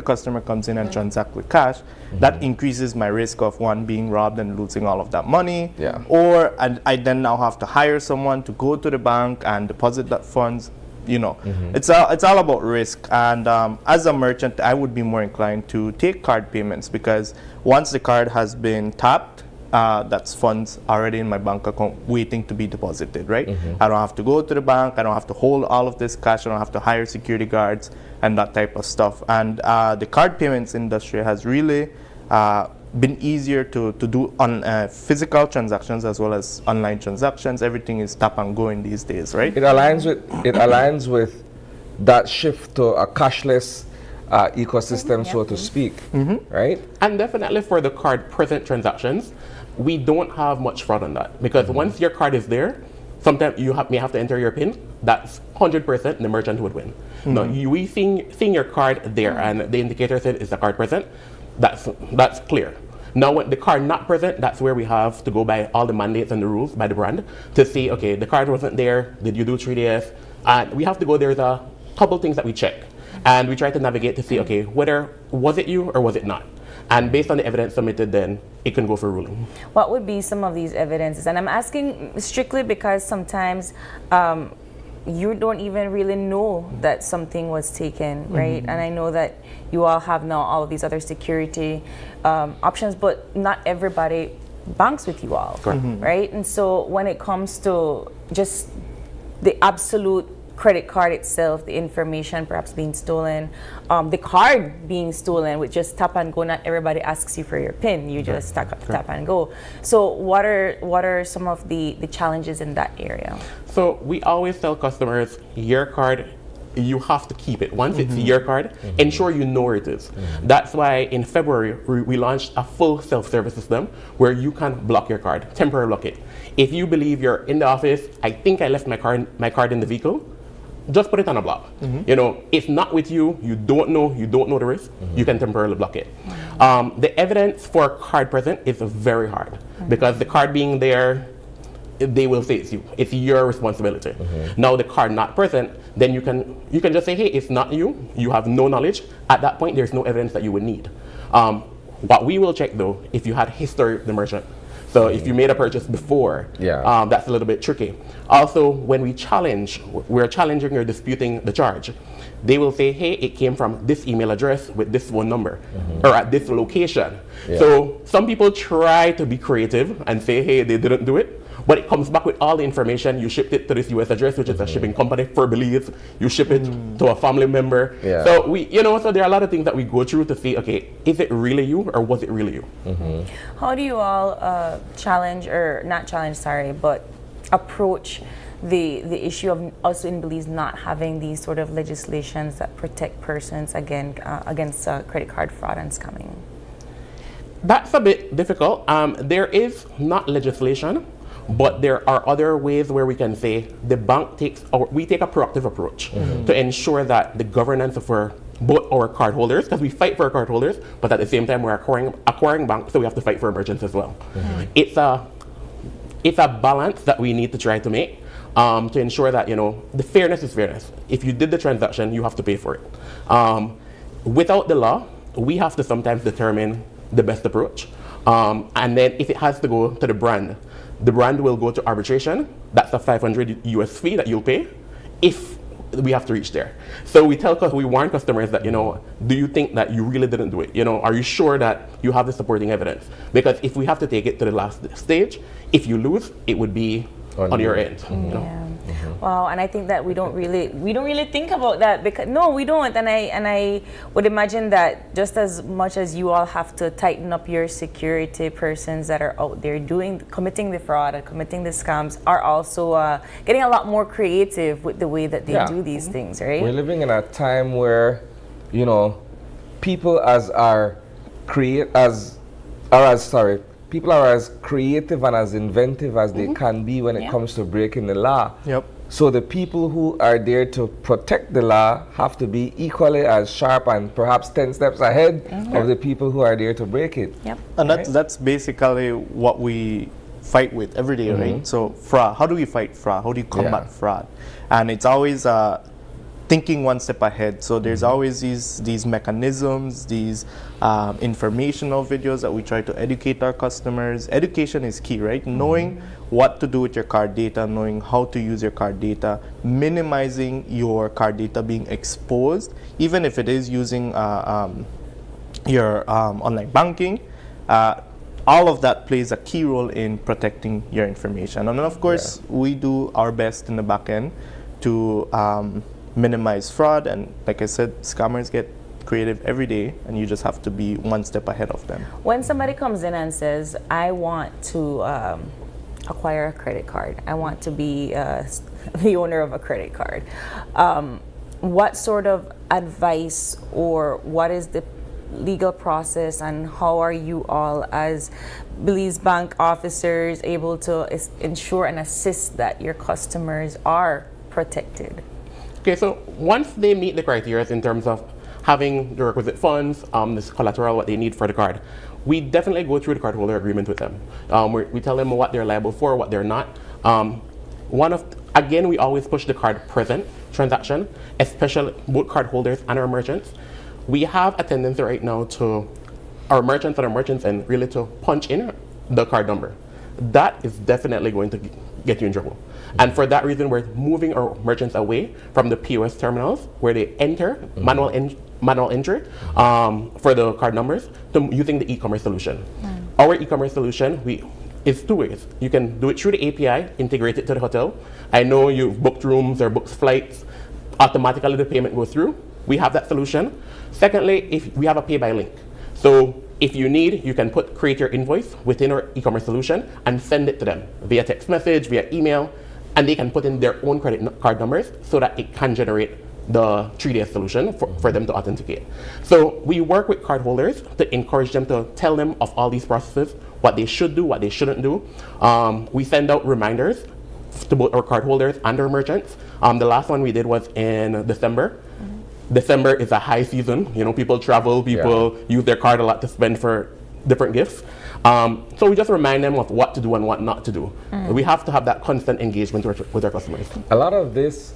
customer comes in and transact with cash, that increases my risk of one being robbed and losing all of that money. Yeah. Or I then now have to hire someone to go to the bank and deposit that funds. It's all about risk. And as a merchant, I would be more inclined to take card payments, because once the card has been tapped, that's funds already in my bank account waiting to be deposited, right? I don't have to go to the bank. I don't have to hold all of this cash. I don't have to hire security guards and that type of stuff. And the card payments industry has really been easier to do on physical transactions as well as online transactions. Everything is tap and go in these days, right? It aligns with that shift to a cashless ecosystem, so to speak, right? And definitely for the card present transactions, we don't have much fraud on that, because once your card is there, sometimes you may have to enter your PIN. That's 100% the merchant would win. Now, we seeing your card there and the indicator said it's a card present, that's clear. Now, when the card not present, that's where we have to go by all the mandates and the rules by the brand to see, okay, the card wasn't there, did you do 3DS? And we have to go, there's a couple things that we check. And we try to navigate to see, okay, whether was it you or was it not? And based on the evidence submitted, then it can go for ruling. What would be some of these evidences? And I'm asking strictly because sometimes you don't even really know that something was taken, right? And I know that you all have now all of these other security options, but not everybody banks with you all, right? And so when it comes to just the absolute credit card itself, the information perhaps being stolen, the card being stolen with just tap and go, not everybody asks you for your PIN, you just tap and go. So what are some of the challenges in that area? So we always tell customers, your card, you have to keep it. Once it's your card, ensure you know where it is. That's why in February, we launched a full self-service system where you can block your card, temporarily block it. If you believe you're in the office, I think I left my card in the vehicle, just put it on a block. It's not with you, you don't know the risk, you can temporarily block it. The evidence for card present is very hard, because the card being there, they will say it's you. It's your responsibility. Now the card not present, then you can just say, hey, it's not you. You have no knowledge. At that point, there's no evidence that you would need. What we will check though, if you had history with the merchant. So if you made a purchase before, that's a little bit tricky. Also, when we're challenging or disputing the charge, they will say, hey, it came from this email address with this phone number or at this location. So some people try to be creative and say, hey, they didn't do it. But it comes back with all the information. You shipped it to this US address, which is a shipping company for Belize. You ship it to a family member. So so there are a lot of things that we go through to see, okay, is it really you or was it really you? How do you all but approach the issue of us in Belize not having these sort of legislations that protect persons against credit card fraud and scamming? That's a bit difficult. There is not legislation, but there are other ways where we can say the bank we take a proactive approach to ensure that the governance of both our cardholders, because we fight for our cardholders, but at the same time we're acquiring banks, so we have to fight for merchants as well. It's a balance that we need to try to make to ensure that the fairness is fairness. If you did the transaction, you have to pay for it. Without the law, we have to sometimes determine the best approach, and then if it has to go to the brand will go to arbitration. That's a $500 US fee that you'll pay if we have to reach there. So we warn customers that, do you think that you really didn't do it? Are you sure that you have the supporting evidence? Because if we have to take it to the last stage, if you lose, it would be on your end. Wow, and I think that we don't really think about that, because no, we don't. And I would imagine that just as much as you all have to tighten up your security, persons that are out there committing the fraud and committing the scams are also getting a lot more creative with the way that they do these things, right? We're living in a time where, people people are as creative and as inventive as they can be when it comes to breaking the law. Yep. So the people who are there to protect the law have to be equally as sharp and perhaps 10 steps ahead of the people who are there to break it. Yep. And that's basically what we fight with every day, right? So fraud, how do we fight fraud? How do you combat fraud? And it's always thinking one step ahead. So there's always these mechanisms, these informational videos that we try to educate our customers. Education is key, right? Knowing what to do with your card data, knowing how to use your card data, minimizing your card data being exposed, even if it is using your online banking. All of that plays a key role in protecting your information. And of course, we do our best in the back end to minimize fraud, and like I said, scammers get creative every day, and you just have to be one step ahead of them. When somebody comes in and says, I want to acquire a credit card, I want to be the owner of a credit card, what sort of advice or what is the legal process, and how are you all as Belize Bank officers able to ensure and assist that your customers are protected? Okay, so once they meet the criteria in terms of having the requisite funds, this collateral, what they need for the card, we definitely go through the cardholder agreement with them. We tell them what they're liable for, what they're not. Again, we always push the card present transaction, especially both cardholders and our merchants. We have a tendency right now to our merchants and really to punch in the card number. That is definitely going to get you in trouble. And for that reason, we're moving our merchants away from the POS terminals where they enter manual entry for the card numbers to using the e-commerce solution. Our e-commerce solution is two ways. You can do it through the API, integrate it to the hotel. I know you've booked rooms or booked flights, automatically the payment goes through. We have that solution. Secondly, if we have a pay by link. So if you need, you can create your invoice within our e-commerce solution and send it to them via text message, via email, and they can put in their own credit card numbers so that it can generate the 3-day solution for them to authenticate. So we work with cardholders to encourage them to tell them of all these processes, what they should do, what they shouldn't do. We send out reminders to both our cardholders and our merchants. The last one we did was in December. December is a high season. People travel, people use their card a lot to spend for different gifts. So we just remind them of what to do and what not to do. We have to have that constant engagement with our customers. A lot of this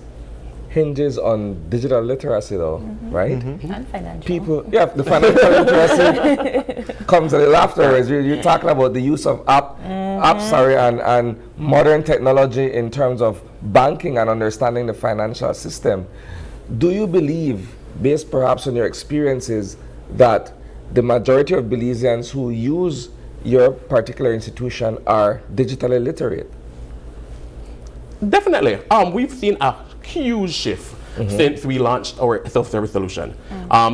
hinges on digital literacy though, right? And financial. The financial literacy comes a little afterwards. You're talking about the use of apps and modern technology in terms of banking and understanding the financial system. Do you believe, based perhaps on your experiences, that the majority of Belizeans who use your particular institution are digitally literate? Definitely. We've seen a huge shift since we launched our self-service solution.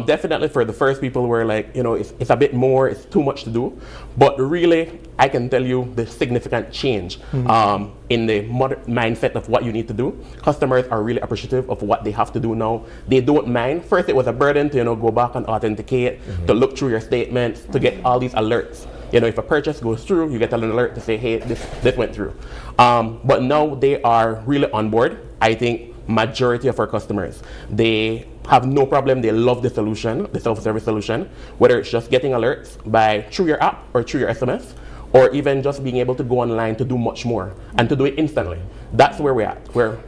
Definitely for the first people were like, it's a bit more, it's too much to do. But really, I can tell you the significant change in the mindset of what you need to do. Customers are really appreciative of what they have to do now. They don't mind. First, it was a burden to go back and authenticate, to look through your statements, to get all these alerts. If a purchase goes through, you get an alert to say, hey, this went through. But now they are really on board. I think majority of our customers, they have no problem. They love the solution, the self-service solution, whether it's just getting alerts through your app or through your SMS, or even just being able to go online to do much more and to do it instantly. That's where we're at. We're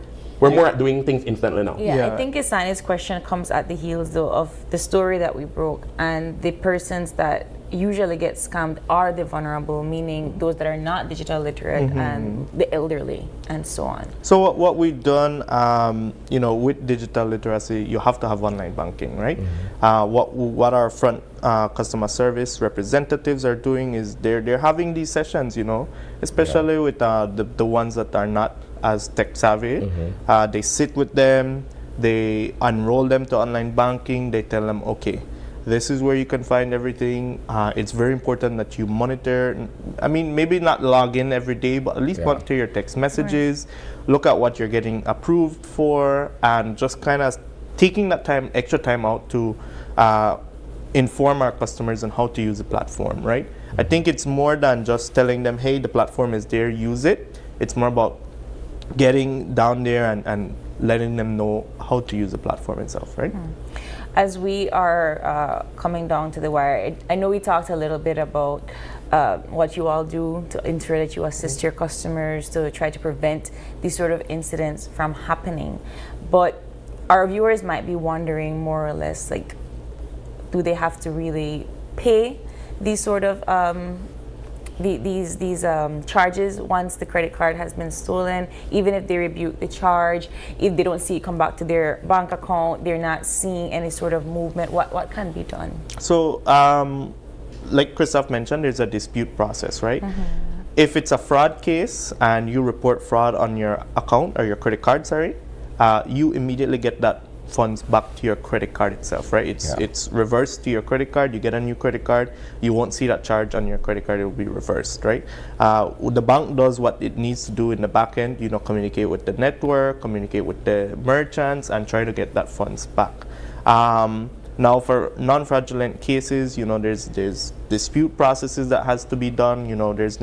more at doing things instantly now. I think Isani's question comes at the heels though of the story that we broke and the persons that usually get scammed are the vulnerable, meaning those that are not digital literate and the elderly and so on. So what we've done, with digital literacy, you have to have online banking, right? What our front customer service representatives are doing is they're having these sessions, especially with the ones that are not as tech savvy. They sit with them, they enroll them to online banking, they tell them, okay, this is where you can find everything. It's very important that you monitor. I mean, maybe not log in every day, but at least monitor your text messages, look at what you're getting approved for, and just kind of taking that extra time out to inform our customers on how to use the platform, right? I think it's more than just telling them, hey, the platform is there, use it. It's more about getting down there and letting them know how to use the platform itself, right? As we are coming down to the wire, I know we talked a little bit about what you all do to ensure that you assist your customers to try to prevent these sort of incidents from happening. But our viewers might be wondering more or less, like, do they have to really pay these sort of these charges once the credit card has been stolen? Even if they rebuke the charge, if they don't see it come back to their bank account, they're not seeing any sort of movement, what can be done? So like Christoph mentioned, there's a dispute process, right? If it's a fraud case and you report fraud on your account or your credit card, you immediately get that funds back to your credit card itself, right? It's reversed to your credit card. You get a new credit card. You won't see that charge on your credit card. It will be reversed, right? The bank does what it needs to do in the back end, communicate with the network, communicate with the merchants, and try to get that funds back. Now, for non-fraudulent cases, there's dispute processes that has to be done. There's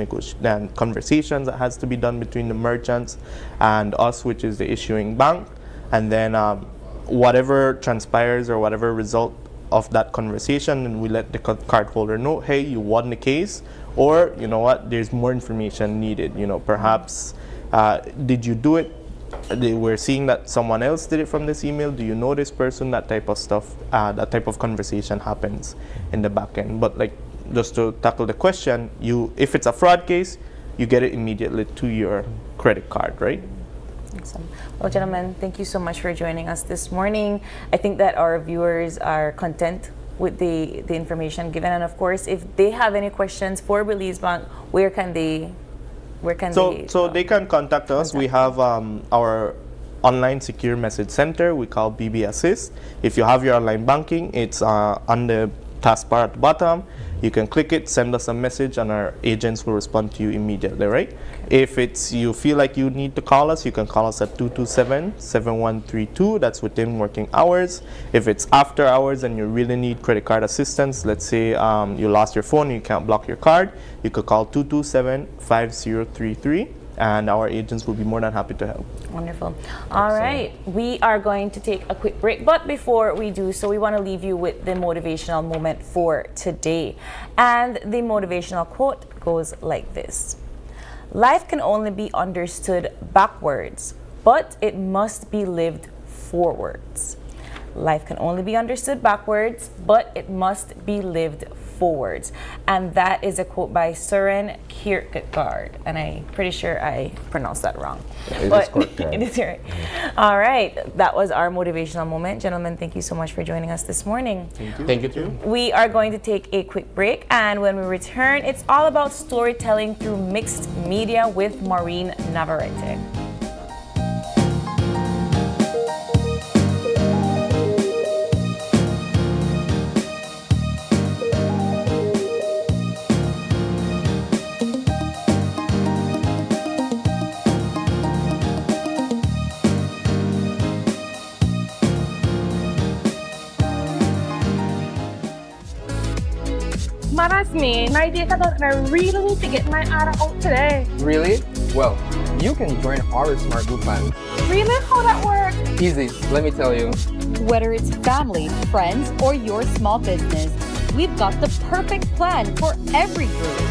conversations that has to be done between the merchants and us, which is the issuing bank, and then whatever transpires or whatever result of that conversation, and we let the card holder know, hey, you won the case, or there's more information needed. Perhaps did you do it? We're seeing that someone else did it from this email. Do you know this person? That type of stuff, that type of conversation happens in the back end. But just to tackle the question, if it's a fraud case, you get it immediately to your credit card, right? Awesome. Well, gentlemen, thank you so much for joining us this morning. I think that our viewers are content with the information given, and of course, if they have any questions for Belize Bank, where can they? So they can contact us. We have our online secure message center we call BB Assist. If you have your online banking, it's on the taskbar at the bottom. You can click it, send us a message, and our agents will respond to you immediately, right? If you feel like you need to call us, you can call us at 227-7132. That's within working hours. If it's after hours and you really need credit card assistance, let's say you lost your phone and you can't block your card, you could call 227-5033. And our agents will be more than happy to help. Wonderful. All right, we are going to take a quick break, but before we do so, we want to leave you with the motivational moment for today. And the motivational quote goes like this: life can only be understood backwards, but it must be lived forwards. Life can only be understood backwards, but it must be lived forwards. And that is a quote by Søren Kierkegaard, and I'm pretty sure I pronounced that wrong. But it is right. All right, that was our motivational moment. Gentlemen, thank you so much for joining us this morning. Thank you. Thank you too. We are going to take a quick break, and when we return, it's all about storytelling through mixed media with Maureen Navarette. That's me. My data done, and I really need to get my order out today. Really? Well, you can join our smart group plan. Really? How that works? Easy, let me tell you. Whether it's family, friends, or your small business, we've got the perfect plan for every group.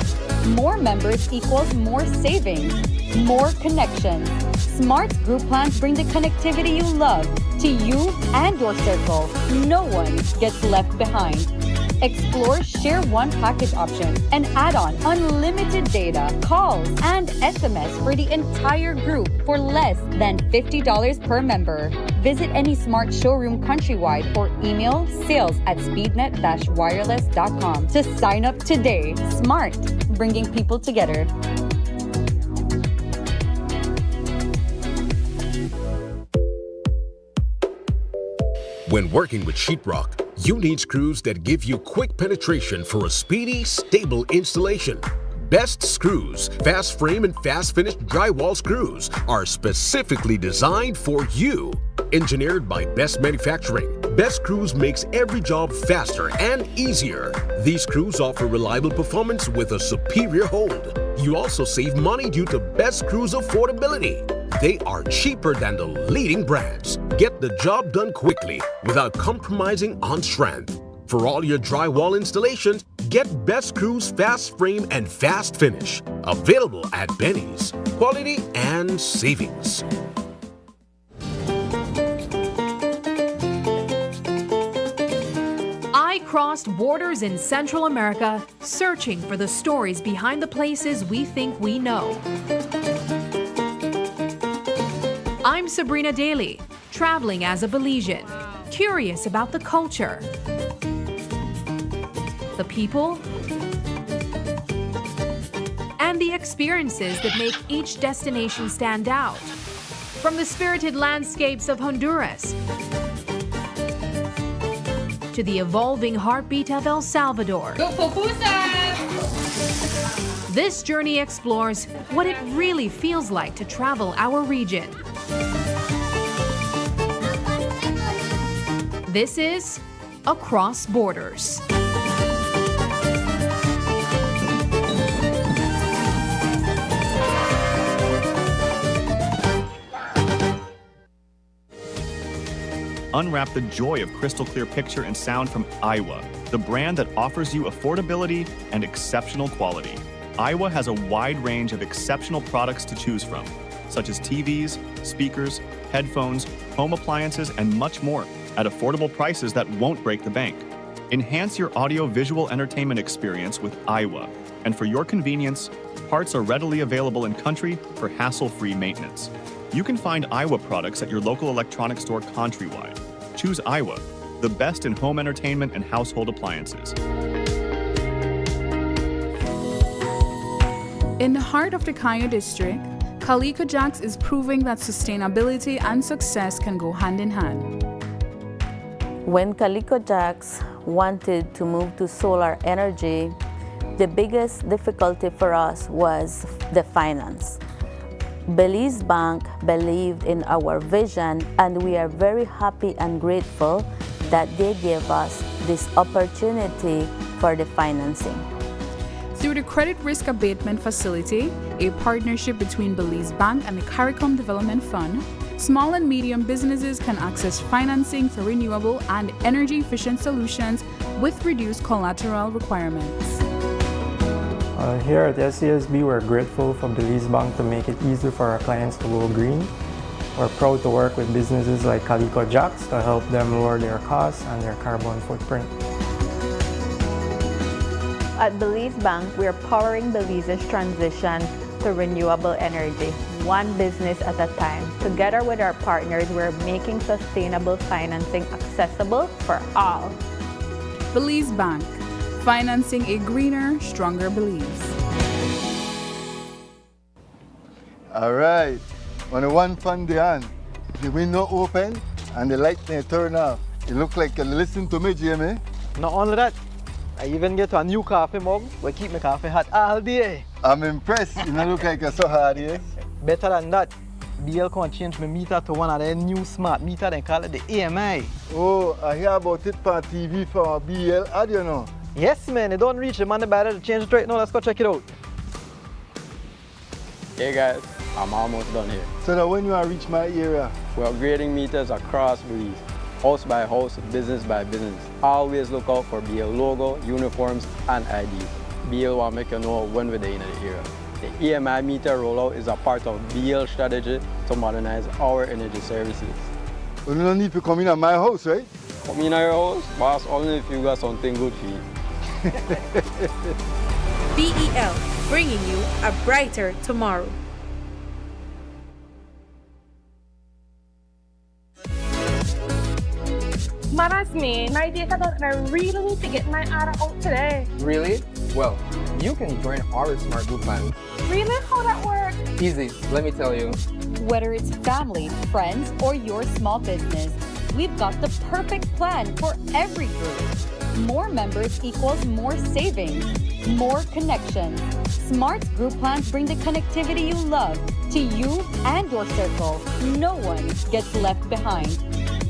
More members equals more savings, more connections. Smart group plans bring the connectivity you love to you and your circle. No one gets left behind. Explore Share One package option and add on unlimited data, calls, and SMS for the entire group for less than $50 per member. Visit any Smart showroom countrywide or email sales@speednet-wireless.com to sign up today. Smart, bringing people together. When working with sheetrock, you need screws that give you quick penetration for a speedy, stable installation. Best Screws, fast frame and fast finish drywall screws are specifically designed for you. Engineered by Best Manufacturing, Best Screws makes every job faster and easier. These screws offer reliable performance with a superior hold. You also save money due to Best Screws affordability. They are cheaper than the leading brands. Get the job done quickly without compromising on strength. For all your drywall installations, get Best Screws Fast Frame and Fast Finish. Available at Benny's. Quality and savings. I crossed borders in Central America, searching for the stories behind the places we think we know. I'm Sabrina Daly, traveling as a Belizean, curious about the culture, the people, and the experiences that make each destination stand out. From the spirited landscapes of Honduras to the evolving heartbeat of El Salvador. Go pupusas! This journey explores what it really feels like to travel our region. This is Across Borders. Unwrap the joy of crystal clear picture and sound from Aiwa, the brand that offers you affordability and exceptional quality. Aiwa has a wide range of exceptional products to choose from, such as TVs, speakers, headphones, home appliances, and much more at affordable prices that won't break the bank. Enhance your audio-visual entertainment experience with Aiwa, and for your convenience, parts are readily available in country for hassle-free maintenance. You can find Aiwa products at your local electronics store countrywide. Choose Aiwa, the best in home entertainment and household appliances. In the heart of the Cayo district, Calico Jacks is proving that sustainability and success can go hand in hand. When Calico Jacks wanted to move to solar energy, the biggest difficulty for us was the finance. Belize Bank believed in our vision, and we are very happy and grateful that they gave us this opportunity for the financing. Through the Credit Risk Abatement Facility, a partnership between Belize Bank and the CARICOM Development Fund, small and medium businesses can access financing for renewable and energy-efficient solutions with reduced collateral requirements. Here at SCSB, we're grateful for Belize Bank to make it easier for our clients to go green. We're proud to work with businesses like Calico Jacks to help them lower their costs and their carbon footprint. At Belize Bank, we're powering Belize's transition to renewable energy, one business at a time. Together with our partners, we're making sustainable financing accessible for all. Belize Bank, financing a greener, stronger Belize. All right, on the one fun day on, the window open and the light may turn off. You look like you listen to me, Jamie. Not only that, I even get a new coffee mug where keep my coffee hot all day. I'm impressed. You don't look like you're so hard, eh? Better than that, BL can change my meter to one of their new smart meter, they call it the AMI. Oh, I hear about it on TV from BL ad, you know. Yes, man, it don't reach the money better to change it right now. Let's go check it out. Hey guys, I'm almost done here. So that when you reach my area? We're upgrading meters across Belize, house by house, business by business. Always look out for BL logo, uniforms, and IDs. BL will make you know when we're in the area. The EMI meter rollout is a part of BL strategy to modernize our energy services. You don't need to come in at my house, right? Come in at your house, boss, only if you got something good for you. BEL, bringing you a brighter tomorrow. Man, that's me. My data done, and I really need to get my order out today. Really? Well, you can join our Smart Group plan. Really? How that work? Easy, let me tell you. Whether it's family, friends, or your small business, we've got the perfect plan for every group. More members equals more savings, more connections. Smart group plans bring the connectivity you love to you and your circle. No one gets left behind.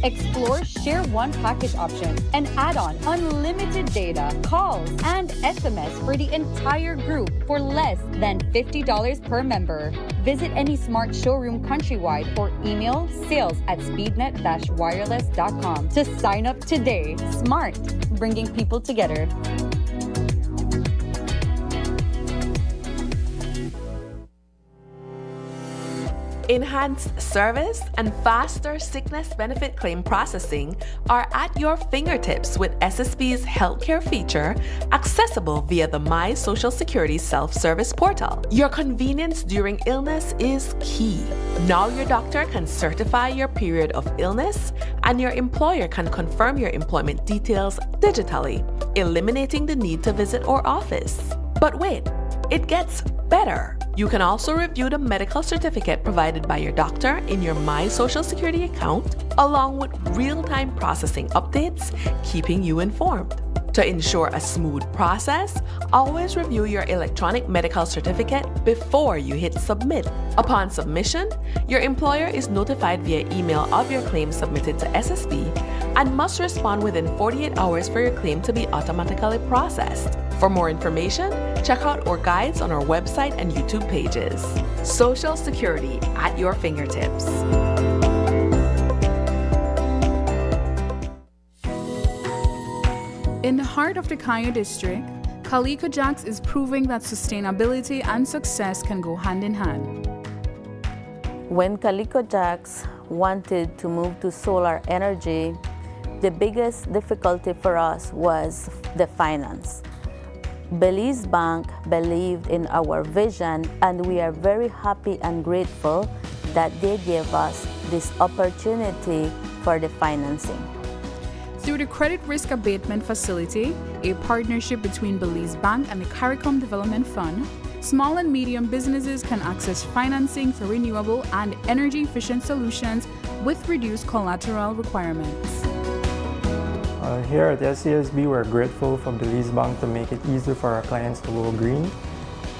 Explore Share One package option and add on unlimited data, calls, and SMS for the entire group for less than $50 per member. Visit any Smart showroom countrywide or email sales@speednet-wireless.com to sign up today. Smart, bringing people together. Enhanced service and faster sickness benefit claim processing are at your fingertips with SSB's healthcare feature, accessible via the My Social Security self-service portal. Your convenience during illness is key. Now your doctor can certify your period of illness, and your employer can confirm your employment details digitally, eliminating the need to visit our office. But wait, it gets better. You can also review the medical certificate provided by your doctor in your My Social Security account, along with real-time processing updates, keeping you informed. To ensure a smooth process, always review your electronic medical certificate before you hit submit. Upon submission, your employer is notified via email of your claim submitted to SSB and must respond within 48 hours for your claim to be automatically processed. For more information, check out our guides on our website and YouTube pages. Social Security at your fingertips. In the heart of the Kayo district, Calico Jacks is proving that sustainability and success can go hand in hand. When Calico Jacks wanted to move to solar energy, the biggest difficulty for us was the finance. Belize Bank believed in our vision, and we are very happy and grateful that they gave us this opportunity for the financing. Through the Credit Risk Abatement Facility, a partnership between Belize Bank and the CARICOM Development Fund, small and medium businesses can access financing for renewable and energy-efficient solutions with reduced collateral requirements. Here at SCSB, we're grateful for Belize Bank to make it easier for our clients to go green.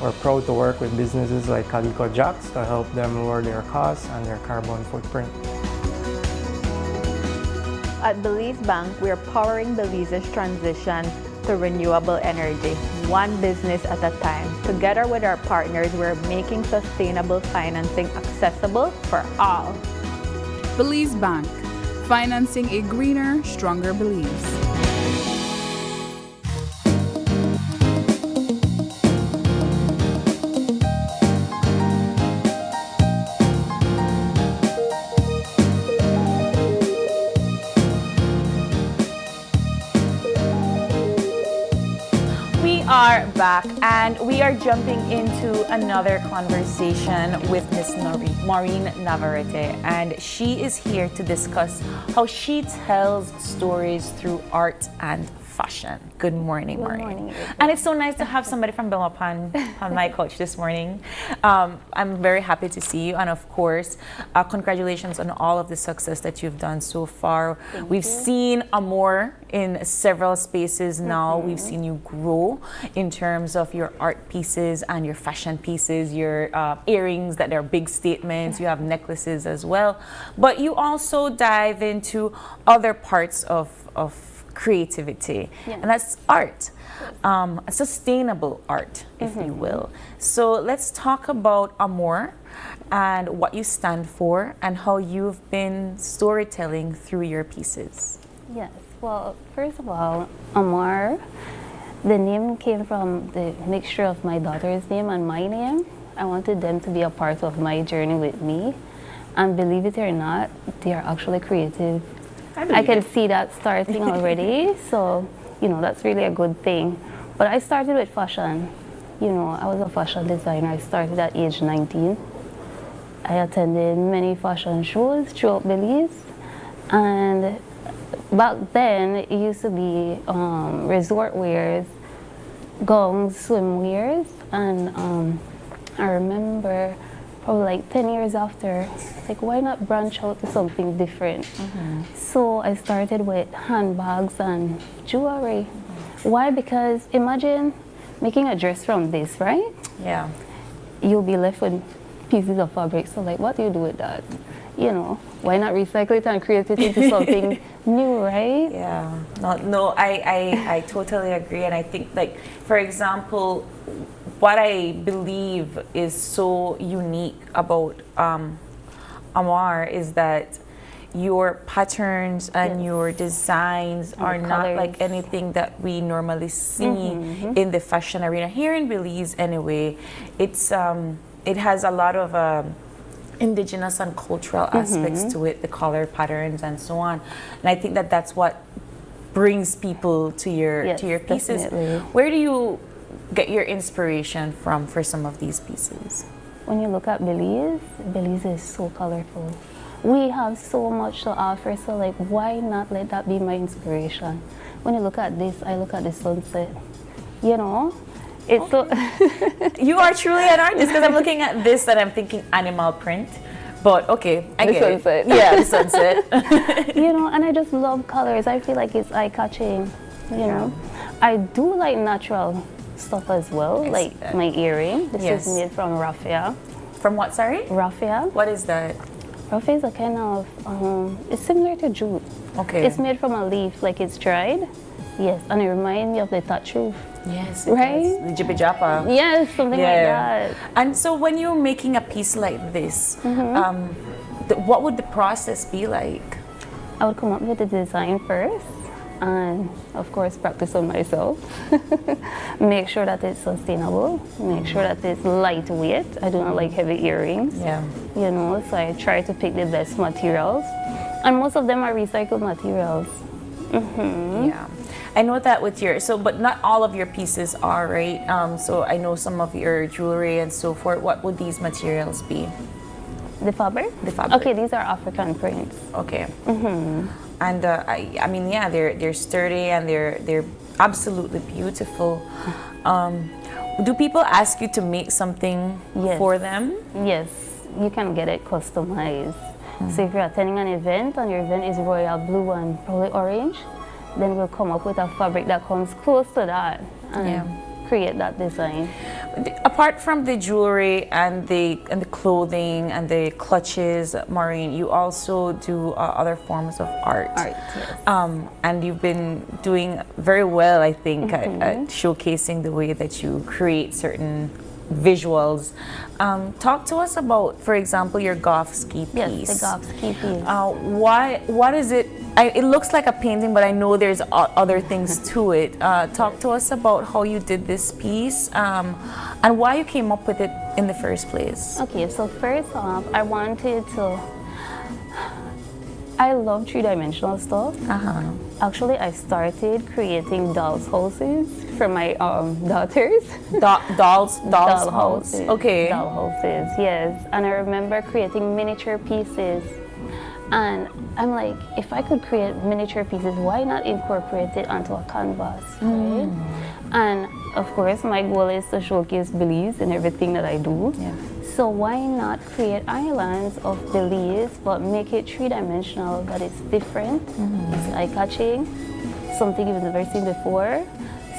We're proud to work with businesses like Calico Jacks to help them lower their costs and their carbon footprint. At Belize Bank, we are powering Belize's transition to renewable energy, one business at a time. Together with our partners, we're making sustainable financing accessible for all. Belize Bank, financing a greener, stronger Belize. Are back, and we are jumping into another conversation with Miss Maureen Navarette, and she is here to discuss how she tells stories through art and fashion. Good morning, Maureen. Good morning. And it's so nice to have somebody from Belmopan on my couch this morning. I'm very happy to see you, and of course, congratulations on all of the success that you've done so far. We've seen Amor in several spaces now. We've seen you grow in terms of your art pieces and your fashion pieces, your earrings that are big statements. You have necklaces as well, but you also dive into other parts of creativity, and that's art, sustainable art, if you will. So let's talk about Amor and what you stand for and how you've been storytelling through your pieces. Yes, well, first of all, Amor, the name came from the mixture of my daughter's name and my name. I wanted them to be a part of my journey with me, and believe it or not, they are actually creative. I can see that starting already, so you know that's really a good thing. But I started with fashion. You know, I was a fashion designer. I started at age 19. I attended many fashion shows throughout Belize. And back then, it used to be resort wears, gowns, swimwears. And I remember probably like 10 years after, like, why not branch out to something different? So I started with handbags and jewelry. Why? Because imagine making a dress from this, right? Yeah. You'll be left with pieces of fabric. So like, what do you do with that? You know, why not recycle it and create it into something new, right? Yeah. No, I totally agree. And I think, like, for example, what I believe is so unique about Amar is that your patterns and your designs are not like anything that we normally see in the fashion arena. Here in Belize, anyway, it's it has a lot of indigenous and cultural aspects to it, the color patterns and so on. And I think that that's what brings people to your pieces. Definitely. Where do you get your inspiration from for some of these pieces? When you look at Belize, Belize is so colorful. We have so much to offer, so like, why not let that be my inspiration? When you look at this, I look at the sunset. You know, it's so. You are truly an artist, because I'm looking at this and I'm thinking animal print. But okay, I get it. Sunset. Yeah, the sunset. You know, and I just love colors. I feel like it's eye-catching. You know, I do like natural stuff as well, like my earring. This is made from raffia. From what, sorry? Raffia. What is that? Raffia is a kind of, it's similar to jute. Okay. It's made from a leaf, like it's dried. Yes, and it reminds me of the thatch roof. Yes, right? The Jibby Japa. Yes, something like that. And so when you're making a piece like this, what would the process be like? I would come up with the design first, and of course practice on myself. Make sure that it's sustainable, make sure that it's lightweight. I do not like heavy earrings. Yeah. You know, so I try to pick the best materials, and most of them are recycled materials. Yeah, I know that with your, but not all of your pieces are, right? So I know some of your jewelry and so forth. What would these materials be? The fabric? The fabric. Okay, these are African prints. Okay. And I mean, yeah, they're sturdy and they're absolutely beautiful. Do people ask you to make something for them? Yes, you can get it customized. So if you're attending an event and your event is royal blue and probably orange, then we'll come up with a fabric that comes close to that and create that design. Apart from the jewelry and the clothing and the clutches, Maureen, you also do other forms of art. And you've been doing very well, I think, at showcasing the way that you create certain visuals. Talk to us about, for example, your golf ski piece. Yes, the golf ski piece. What is it? It looks like a painting, but I know there's other things to it. Talk to us about how you did this piece and why you came up with it in the first place. Okay, so first off, I wanted to. I love three-dimensional stuff. Actually, I started creating dolls' houses for my daughters. Dolls houses. Okay. Doll houses, yes. And I remember creating miniature pieces. And I'm like, if I could create miniature pieces, why not incorporate it onto a canvas, right? And of course, my goal is to showcase Belize in everything that I do. So why not create islands of Belize, but make it three-dimensional, that it's different, it's eye-catching, something you've never seen before.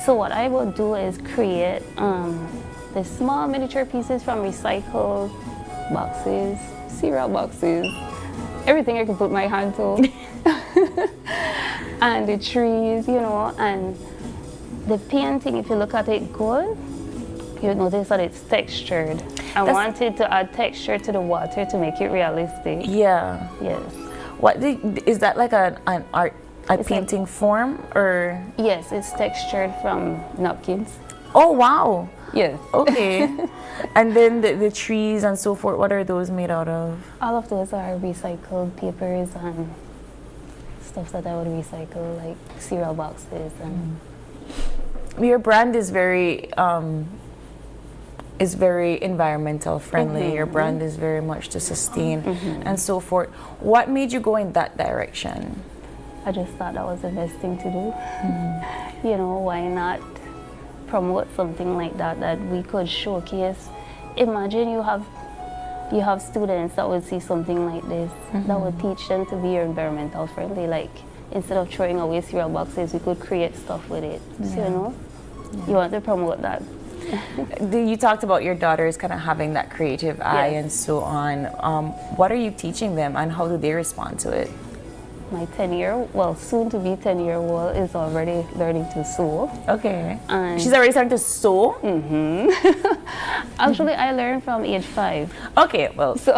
So what I will do is create the small miniature pieces from recycled boxes, cereal boxes, everything I can put my hand to. And the trees, you know, and the painting, if you look at it good, you notice that it's textured. I wanted to add texture to the water to make it realistic. Yeah. Yes. Is that like an art, painting form, or? Yes, it's textured from napkins. Oh, wow. Yes. Okay. And then the trees and so forth, what are those made out of? All of those are recycled papers and stuff that I would recycle, like cereal boxes and Your brand is very environmental friendly. Your brand is very much to sustain and so forth. What made you go in that direction? I just thought that was the best thing to do. You know, why not promote something like that that we could showcase? Imagine you have students that would see something like this that would teach them to be environmental friendly. Like, instead of throwing away cereal boxes, we could create stuff with it. So, you know, you want to promote that. You talked about your daughters kind of having that creative eye and so on. What are you teaching them and how do they respond to it? My 10-year, soon to be 10-year-old is already learning to sew. Okay. And she's already starting to sew? Actually, I learned from age 5. Okay, well, so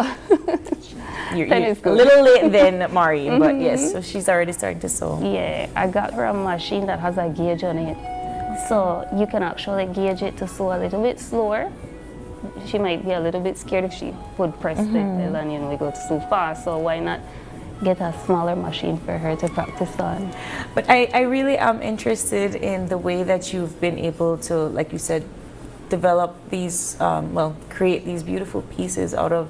you're a little late then, Maureen, but yes, so she's already starting to sew. Yeah, I got her a machine that has a gauge on it. So you can actually gauge it to sew a little bit slower. She might be a little bit scared if she would press the pedal and, you know, it goes too fast. So why not get a smaller machine for her to practice on? But I really am interested in the way that you've been able to, like you said, develop these, create these beautiful pieces out of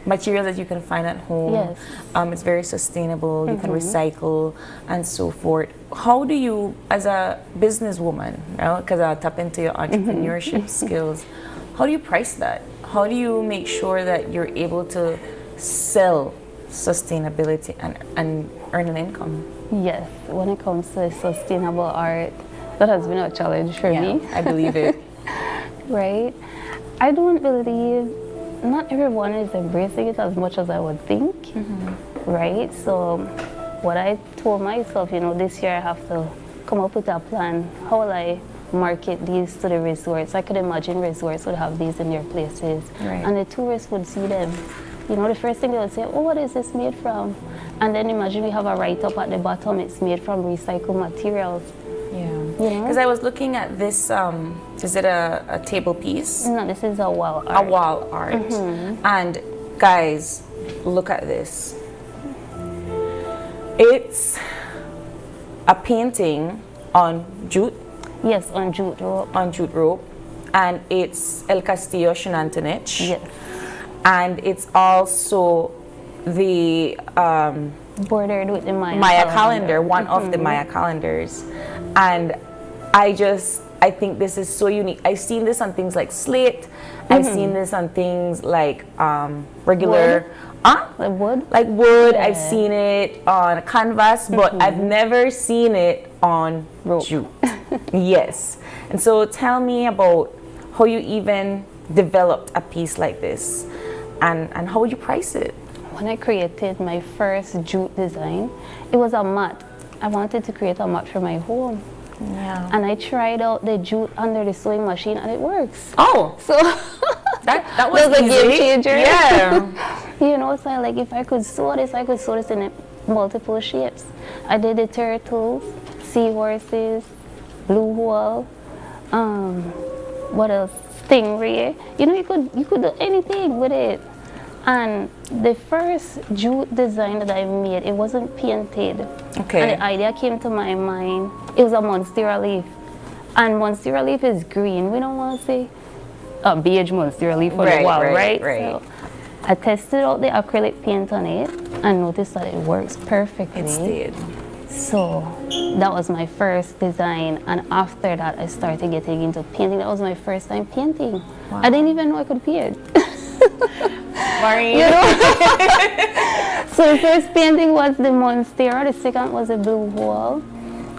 materials that you can find at home. Yes. It's very sustainable, you can recycle and so forth. How do you, as a businesswoman, because I tap into your entrepreneurship skills, how do you price that? How do you make sure that you're able to sell sustainability and earn an income? Yes, when it comes to sustainable art, that has been a challenge for me. I believe it. Right? I don't believe, not everyone is embracing it as much as I would think, right? So what I told myself, you know, this year I have to come up with a plan. How will I market these to the resorts? I could imagine resorts would have these in their places, and the tourists would see them. You know, the first thing they would say, oh, what is this made from? And then imagine we have a write-up at the bottom, it's made from recycled materials. Yeah. Because I was looking at this, is it a table piece? No, this is a wall art. A wall art. And guys, look at this. It's a painting on jute. Yes, on jute rope. On jute rope. And it's El Castillo Xanantunich. Yes. And it's also the bordered with the Maya calendar, one of the Maya calendars. And I think this is so unique. I've seen this on things like slate. I've seen this on things like regular wood. Like wood. I've seen it on canvas, but I've never seen it on jute. Yes. And so tell me about how you even developed a piece like this. And how would you price it? When I created my first jute design, it was a mat. I wanted to create a mat for my home. Yeah. And I tried out the jute under the sewing machine and it works. Oh! So that was a game changer. Yeah. You know, so like if I could sew this in multiple shapes. I did the turtles, seahorses, blue whale, what else? Stingray. You know, you could do anything with it. And the first jute design that I made, it wasn't painted. Okay. And the idea came to my mind. It was a monstera leaf. And monstera leaf is green. We don't want to say a beige monstera leaf for the wall, right? Right. So I tested out the acrylic paint on it and noticed that it works perfectly. It did. So that was my first design, and after that I started getting into painting. That was my first time painting. Wow. I didn't even know I could paint. Maureen. You know? So the first painting was the monstera, the second was a blue wall.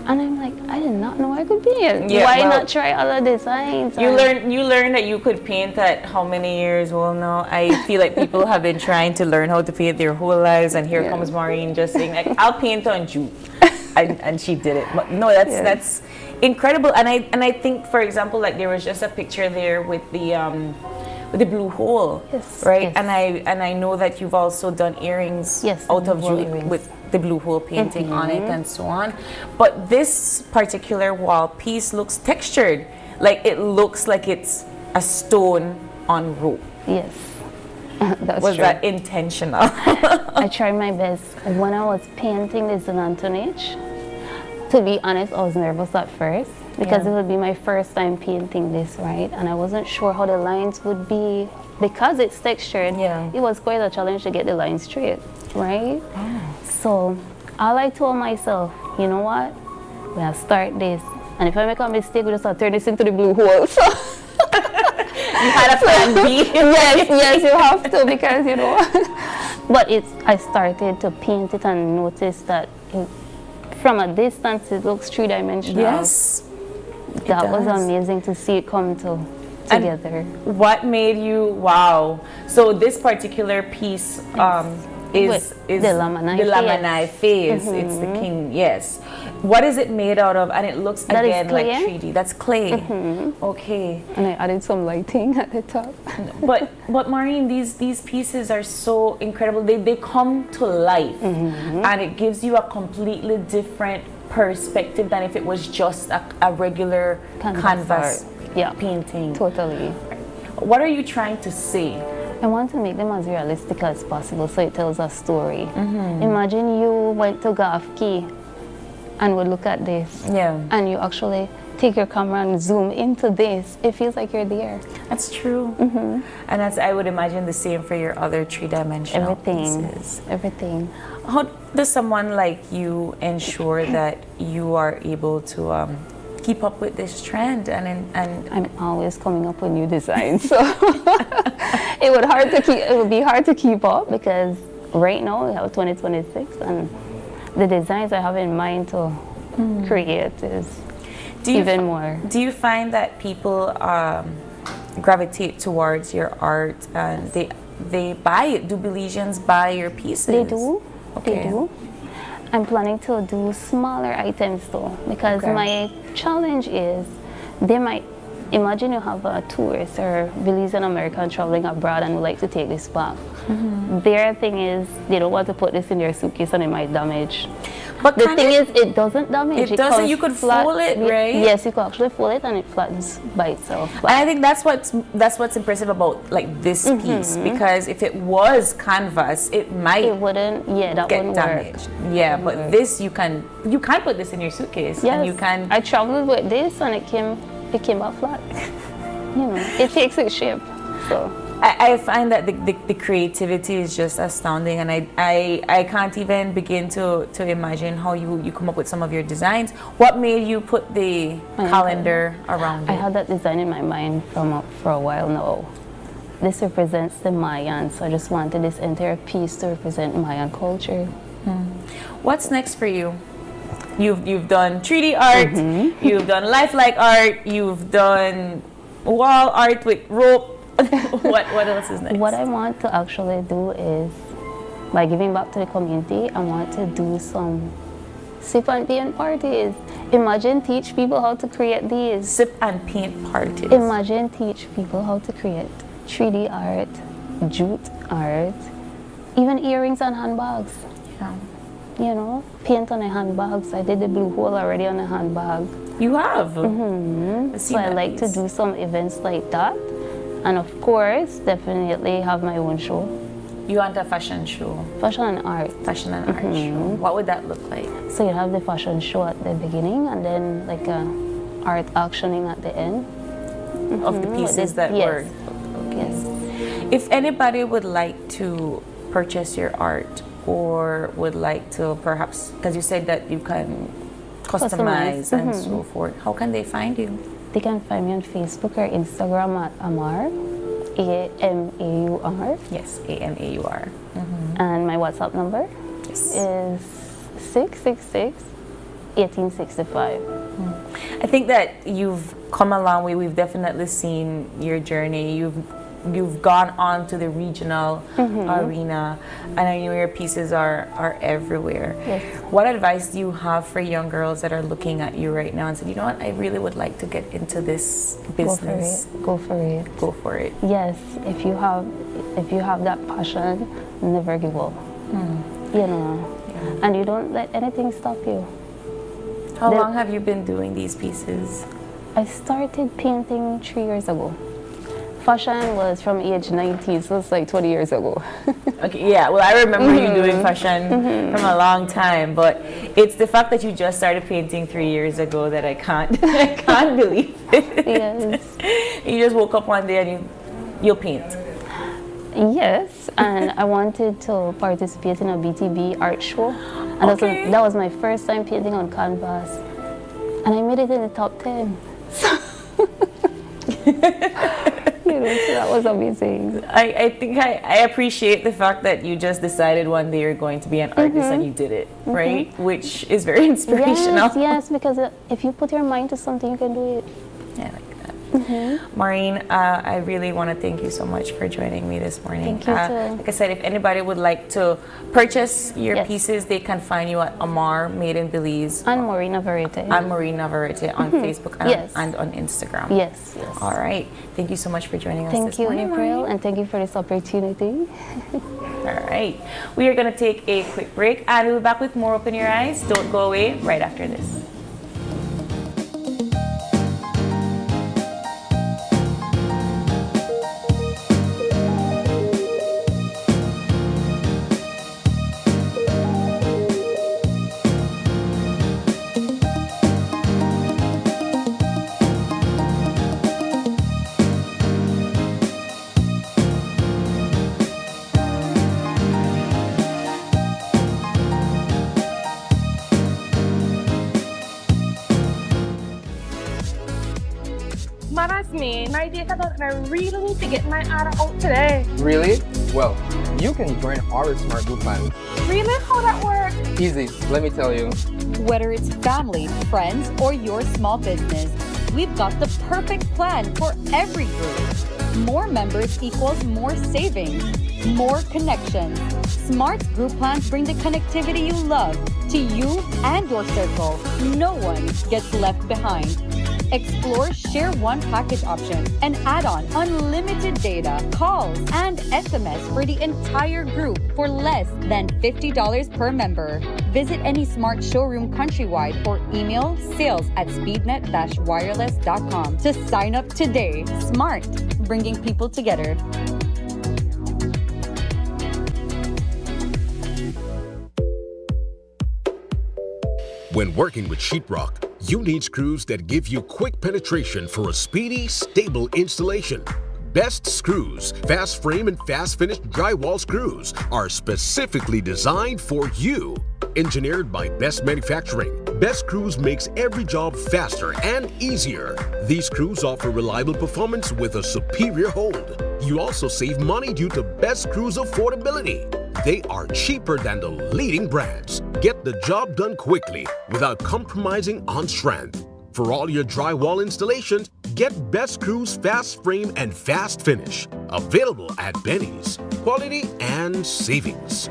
And I'm like, I did not know I could paint. Yeah, why not try other designs? You learned that you could paint at how many years? Well, no, I feel like people have been trying to learn how to paint their whole lives, and here comes Maureen just saying, like, I'll paint on jute. And she did it. But no, that's incredible. And I think, for example, like there was just a picture there with the blue hole, right? Yes. And I know that you've also done earrings out of jute with the blue hole painting on it and so on. But this particular wall piece looks textured, like it looks like it's a stone on rope. Yes. Was that intentional? I tried my best. When I was painting the Xanantunich, to be honest, I was nervous at first. because it would be my first time painting this, right? And I wasn't sure how the lines would be because it's textured. It was quite a challenge to get the lines straight, right? So all I told myself, you know what? We'll start this, and if I make a mistake, we'll just turn this into the blue hole. So you had a plan B. yes, you have to, because you know. But I started to paint it and noticed that from a distance it looks three-dimensional. Yes, that was amazing to see it come together. And what made you wow? So this particular piece is the Lamanai phase. It's the king. Yes. What is it made out of? And it looks that again like clay. 3D. That's clay. Okay. And I added some lighting at the top. but Maureen, these pieces are so incredible. They come to life, and it gives you a completely different perspective than if it was just a regular canvas painting. Totally. What are you trying to say? I want to make them as realistic as possible so it tells a story. Imagine you went to Gafki and would look at this, and you actually take your camera and zoom into this. It feels like you're there. That's true. And I would imagine the same for your other three-dimensional pieces. Everything. How does someone like you ensure that you are able to keep up with this trend? And I'm always coming up with new designs, so it would be hard to keep up, because right now we have 2026 and the designs I have in mind to create is even more. Do you find that people gravitate towards your art and they buy it? Do Belizeans buy your pieces? They do. Okay. They do. I'm planning to do smaller items though, because my challenge is they might imagine you have a tourist or Belizean American traveling abroad and would like to take this back. Their thing is they don't want to put this in their suitcase and it might damage. But the thing is, it doesn't damage. It doesn't. You could fold it, right? Yes, you could actually fold it and it flattens by itself. And I think that's what's impressive about like this piece, because if it was canvas, it wouldn't. Yeah, that get wouldn't damaged. work. Yeah, but this you can put this in your suitcase. Yes, and you can. I traveled with this and it came out flat. You know, it takes its shape. So I find that the creativity is just astounding, and I can't even begin to imagine how you come up with some of your designs. What made you put the calendar around it? I had that design in my mind for a while now. This represents the Mayan, so I just wanted this entire piece to represent Mayan culture. What's next for you? You've done 3D art, you've done lifelike art, you've done wall art with rope. What else is next? What I want to actually do is, by giving back to the community, I want to do some sip and paint parties. Imagine teach people how to create these. Sip and paint parties. Imagine teach people how to create 3D art, jute art, even earrings and handbags. Yeah. You know, paint on the handbags. I did the blue hole already on the handbag. You have? So I like to do some events like that. And of course, definitely have my own show. You want a fashion show? Fashion and art. Fashion and art show. What would that look like? So you have the fashion show at the beginning and then like a art auctioning at the end. Of the pieces that were? Yes. If anybody would like to purchase your art or would like to perhaps, because you said that you can customize and so forth, how can they find you? They can find me on Facebook or Instagram at Amar, A-M-A-U-R. Yes, A-M-A-U-R. And my WhatsApp number is 666-1865. I think that you've come a long way. We've definitely seen your journey. You've gone on to the regional arena, and I know your pieces are everywhere. Yes. What advice do you have for young girls that are looking at you right now and say, you know what, I really would like to get into this business? Go for it. Go for it. Yes, if you have that passion, never give up. You know, and you don't let anything stop you. How long have you been doing these pieces? I started painting 3 years ago. Fashion was from age 19, so it's like 20 years ago. Okay, yeah, well, I remember you doing fashion from a long time, but it's the fact that you just started painting 3 years ago that I can't believe it. Yes. You just woke up one day and you'll paint. Yes, and I wanted to participate in a BTB art show, and that was my first time painting on canvas, and I made it in the top 10. So that was amazing. I think I appreciate the fact that you just decided one day you're going to be an artist and you did it, right? Which is very inspirational. Yes, because if you put your mind to something, you can do it. Yeah, I like that. Maureen, I really want to thank you so much for joining me this morning. Thank you too. Like I said, if anybody would like to purchase your pieces, they can find you at Amar Made in Belize. And Maureen Navarette. And Maureen Navarette on Facebook and on Instagram. Yes. All right. Thank you so much for joining us Thank this you, morning, April, Maureen. and thank you for this opportunity. All right. We are going to take a quick break and we'll be back with more Open Your Eyes. Don't go away right after this. Man, that's me. My data done, and I really need to get my order out today. Really? Well, you can join our smart group plan. Really? How that works? Easy, let me tell you. Whether it's family, friends, or your small business, we've got the perfect plan for every group. More members equals more savings, more connections. Smart group plans bring the connectivity you love to you and your circle. No one gets left behind. Explore Share One package option and add on unlimited data, calls, and SMS for the entire group for less than $50 per member. Visit any smart showroom countrywide or email sales@speednet-wireless.com to sign up today. Smart, bringing people together. When working with sheetrock, you need screws that give you quick penetration for a speedy, stable installation. Best Screws, fast frame and fast finish drywall screws are specifically designed for you. Engineered by Best Manufacturing, Best Screws makes every job faster and easier. These screws offer reliable performance with a superior hold. You also save money due to Best Screws affordability. They are cheaper than the leading brands. Get the job done quickly without compromising on strength. For all your drywall installations, get Best Screws Fast Frame and Fast Finish. Available at Benny's. Quality and savings.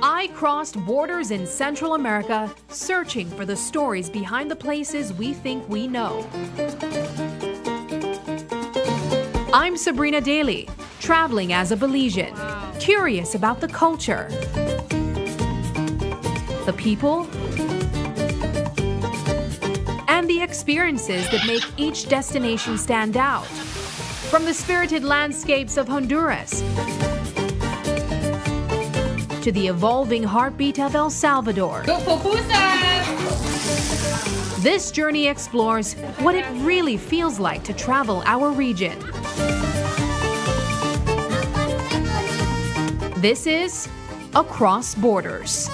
I crossed borders in Central America, searching for the stories behind the places we think we know. I'm Sabrina Daly, traveling as a Belizean, curious about the culture, the people, and the experiences that make each destination stand out. From the spirited landscapes of Honduras to the evolving heartbeat of El Salvador. This journey explores what it really feels like to travel our region. This is Across Borders.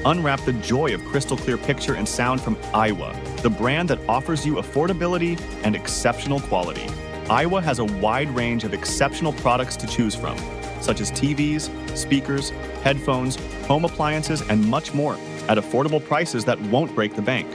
Unwrap the joy of crystal clear picture and sound from Iowa, the brand that offers you affordability and exceptional quality. Iowa has a wide range of exceptional products to choose from, such as TVs, speakers, headphones, home appliances, and much more at affordable prices that won't break the bank.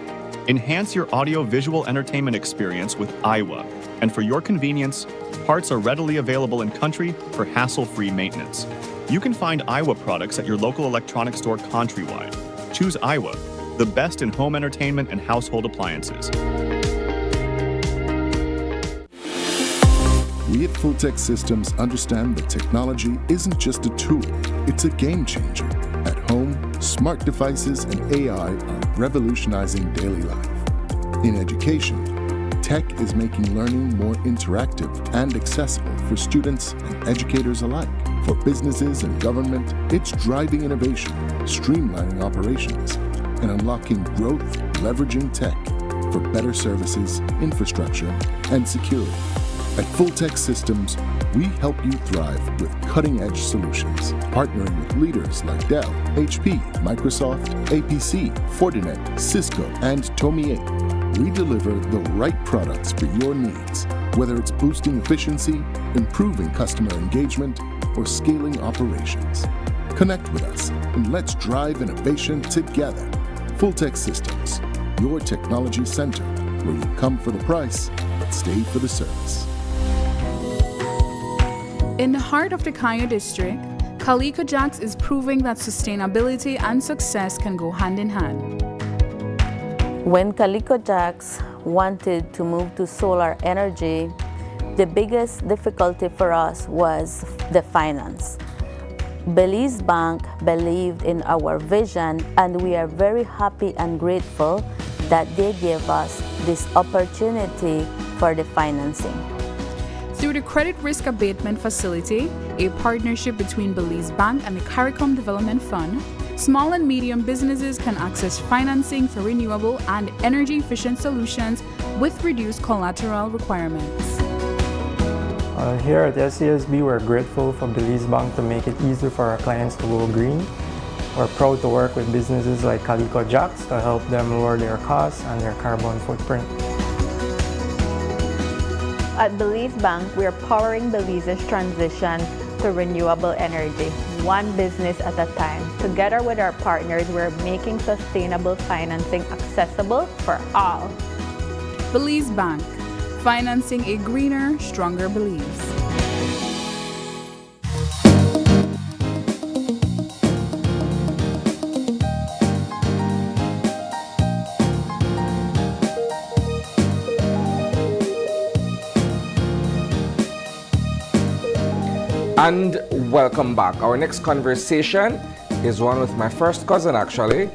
Enhance your audio-visual entertainment experience with Iowa, and for your convenience, parts are readily available in country for hassle-free maintenance. You can find Iowa products at your local electronics store countrywide. Choose Iowa, the best in home entertainment and household appliances. We at Fulltech Systems understand that technology isn't just a tool, it's a game changer. At home, smart devices and AI are revolutionizing daily life. In education, tech is making learning more interactive and accessible for students and educators alike. For businesses and government, it's driving innovation, streamlining operations, and unlocking growth, leveraging tech for better services, infrastructure, and security. At Fulltech Systems, we help you thrive with cutting-edge solutions, partnering with leaders like Dell, HP, Microsoft, APC, Fortinet, Cisco, and Tomy. We deliver the right products for your needs, whether it's boosting efficiency, improving customer engagement, or scaling operations. Connect with us and let's drive innovation together. Fulltech Systems, your technology center, where you come for the price, but stay for the service. In the heart of the Kaya district, Calico Jacks is proving that sustainability and success can go hand in hand. When Calico Jacks wanted to move to solar energy, the biggest difficulty for us was the finance. Belize Bank believed in our vision, and we are very happy and grateful that they gave us this opportunity for the financing. Through the Credit Risk Abatement Facility, a partnership between Belize Bank and the CARICOM Development Fund, small and medium businesses can access financing for renewable and energy-efficient solutions with reduced collateral requirements. Here at SCSB, we're grateful for Belize Bank to make it easier for our clients to go green. We're proud to work with businesses like Calico Jacks to help them lower their costs and their carbon footprint. At Belize Bank, we are powering Belize's transition to renewable energy, one business at a time. Together with our partners, we're making sustainable financing accessible for all. Belize Bank, financing a greener, stronger Belize. And welcome back. Our next conversation is one with my first cousin, actually.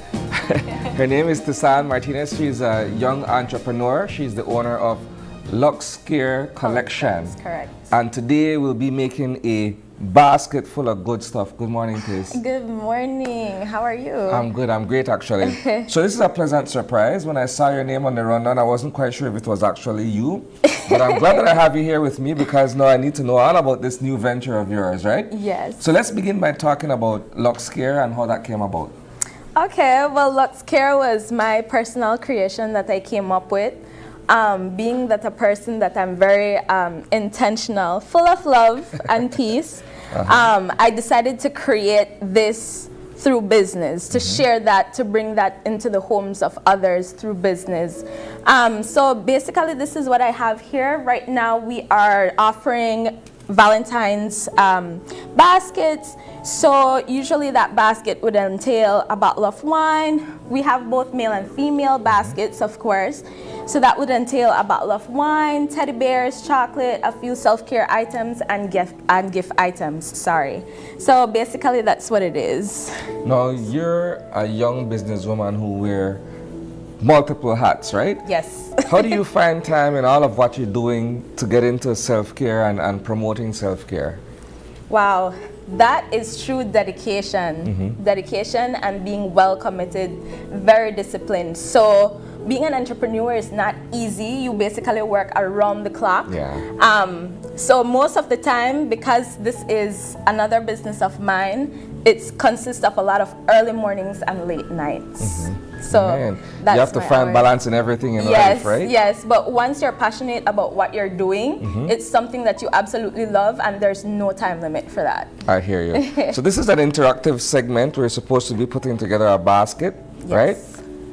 Her name is Tisan Martinez. She's a young entrepreneur. She's the owner of LuxeCare Collection. Correct. And today we'll be making a basket full of good stuff. Good morning, Tis. Good morning. How are you? I'm good. I'm great, actually. So this is a pleasant surprise. When I saw your name on the rundown, I wasn't quite sure if it was actually you. But I'm glad that I have you here with me because now I need to know all about this new venture of yours, right? Yes. So let's begin by talking about LuxeCare and how that came about. Okay, well, LuxeCare was my personal creation that I came up with. Being that a person that I'm very intentional, full of love and peace, I decided to create this through business, to share that, to bring that into the homes of others through business. So basically, this is what I have here. Right now, we are offering Valentine's baskets. So usually that basket would entail a bottle of wine. We have both male and female baskets, of course. So that would entail a bottle of wine, teddy bears, chocolate, a few self-care items, and gift items. Sorry. So basically, that's what it is. Now, you're a young businesswoman who wears multiple hats, right? Yes. How do you find time in all of what you're doing to get into self-care and promoting self-care? Wow, that is true dedication. Dedication and being well committed, very disciplined. So being an entrepreneur is not easy. You basically work around the clock. Yeah. So most of the time, because this is another business of mine, it consists of a lot of early mornings and late nights. So that's you have to find balance in everything in life, right? Yes, but once you're passionate about what you're doing, it's something that you absolutely love, and there's no time limit for that. I hear you. So this is an interactive segment. We're supposed to be putting together a basket, right?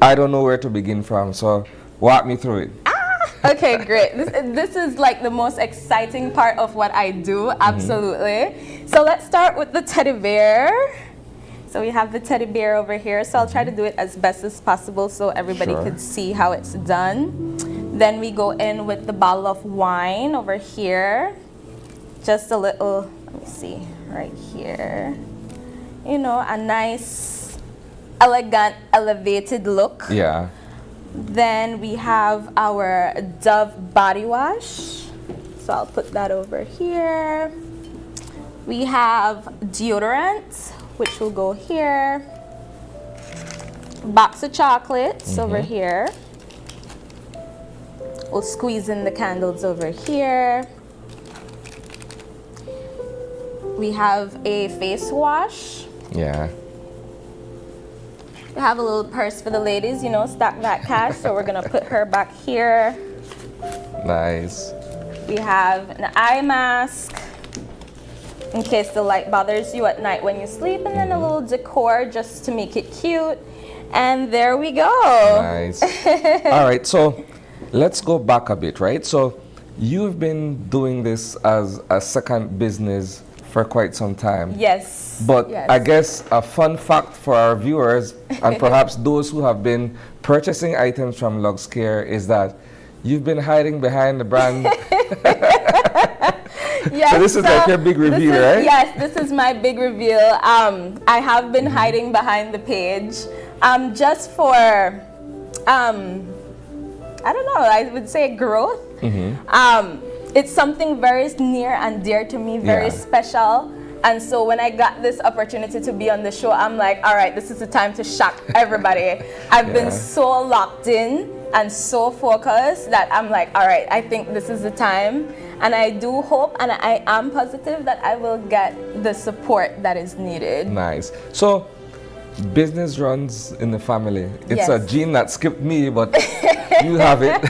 I don't know where to begin from, so walk me through it. Okay, great. This is like the most exciting part of what I do, absolutely. So let's start with the teddy bear. So we have the teddy bear over here. So I'll try to do it as best as possible so everybody could see how it's done. Then we go in with the bottle of wine over here. just a little, let me see, right here. You know, a nice, elegant, elevated look. Yeah. Then we have our Dove body wash. So I'll put that over here. We have deodorant, which will go here. Box of chocolates over here. We'll squeeze in the candles over here. We have a face wash. Yeah. We have a little purse for the ladies, you know, stack that cash. So we're gonna put her back here. Nice. We have an eye mask in case the light bothers you at night when you sleep, and then a little decor just to make it cute. And there we go. Nice. All right, so let's go back a bit, right? So you've been doing this as a second business for quite some time. Yes. But yes. I guess a fun fact for our viewers and perhaps those who have been purchasing items from LuxeCare is that you've been hiding behind the brand. Yes, so this is like your big reveal, right? Yes, this is my big reveal. I have been hiding behind the page just for, I don't know, I would say growth. It's something very near and dear to me, very special. And so when I got this opportunity to be on the show, I'm like, all right, this is the time to shock everybody. I've been so locked in and so focused that I'm like, all right, I think this is the time. And I do hope and I am positive that I will get the support that is needed. Nice. So business runs in the family. It's a gene that skipped me, but you have it.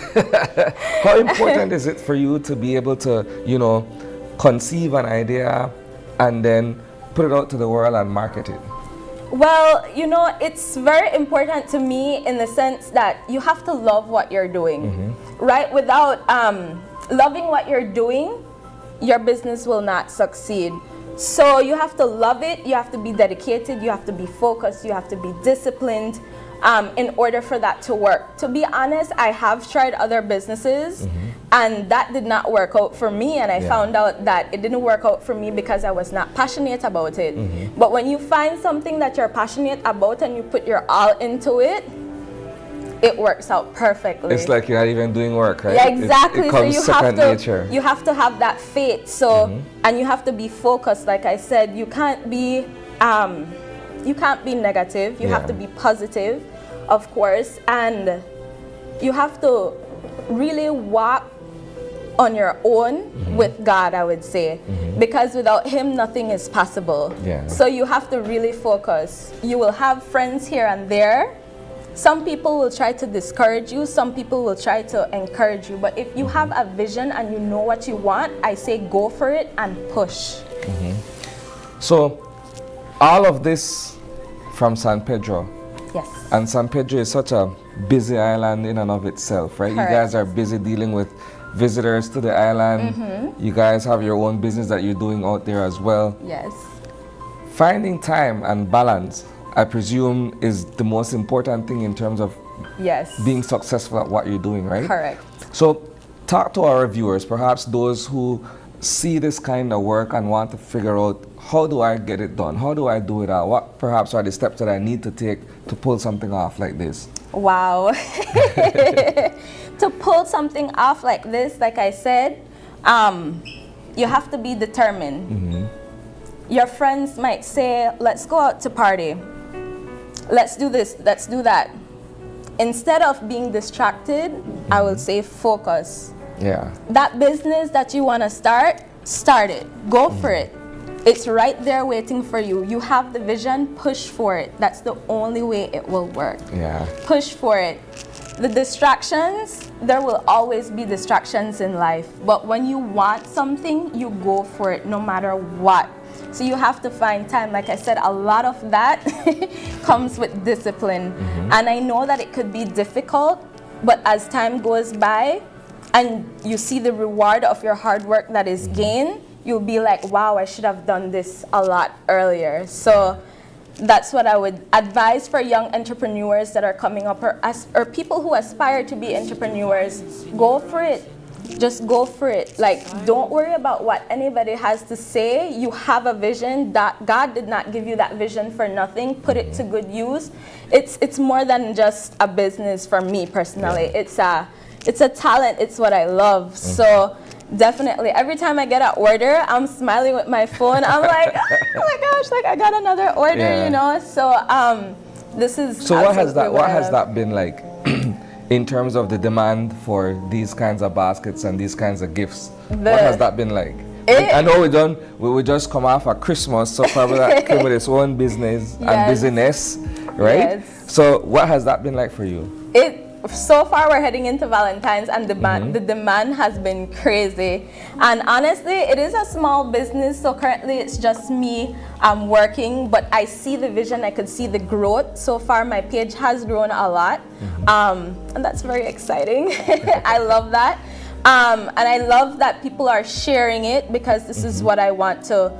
How important is it for you to be able to, you know, conceive an idea and then put it out to the world and market it? Well, you know, it's very important to me in the sense that you have to love what you're doing, right? Without loving what you're doing, your business will not succeed. So you have to love it, you have to be dedicated, you have to be focused, you have to be disciplined in order for that to work. To be honest, I have tried other businesses and that did not work out for me, and I found out that it didn't work out for me because I was not passionate about it. But when you find something that you're passionate about and you put your all into it, it works out perfectly. It's like you're not even doing work, right? Yeah, exactly. It comes so second nature. You have to have that faith. So and you have to be focused. Like I said, you can't be negative. You have to be positive, of course, and you have to really walk on your own with God, I would say, because without Him, nothing is possible. So you have to really focus. You will have friends here and there. Some people will try to discourage you, some people will try to encourage you, but if you have a vision and you know what you want, I say go for it and push. So, all of this from San Pedro. Yes. And San Pedro is such a busy island in and of itself, right? Correct. You guys are busy dealing with visitors to the island. You guys have your own business that you're doing out there as well. Yes. Finding time and balance, I presume, is the most important thing in terms of being successful at what you're doing, right? Correct. So talk to our viewers, perhaps those who see this kind of work and want to figure out, how do I get it done? How do I do it out? What perhaps are the steps that I need to take to pull something off like this? Wow. To pull something off like this, like I said, you have to be determined. Your friends might say, let's go out to party. Let's do this, let's do that. Instead of being distracted, I will say focus. That business that you want to start it. Go for it. It's right there waiting for you. You have the vision, push for it. That's the only way it will work. Push for it. The distractions, there will always be distractions in life. But when you want something, you go for it no matter what. So you have to find time. Like I said, a lot of that comes with discipline. And I know that it could be difficult, but as time goes by and you see the reward of your hard work that is gained, you'll be like, wow, I should have done this a lot earlier. So that's what I would advise for young entrepreneurs that are coming up, or people who aspire to be entrepreneurs. Go for it. just go for it. Like, don't worry about what anybody has to say. You have a vision that God did not give you that vision for nothing. Put it to good use. It's more than just a business for me personally. Yeah. It's a talent. It's what I love. So definitely, every time I get an order, I'm smiling with my phone. I'm like, oh my gosh, like I got another order, you know. So this is. So what has that been like? In terms of the demand for these kinds of baskets and these kinds of gifts, what has that been like? I know we just come off of Christmas, so probably that came with its own business and busyness, right? Yes. So what has that been like for you? So far we're heading into Valentine's and the demand has been crazy. And honestly, it is a small business, so currently it's just me working, but I see the vision, I could see the growth. So far my page has grown a lot, and that's very exciting. I love that. And I love that people are sharing it, because this is what I want to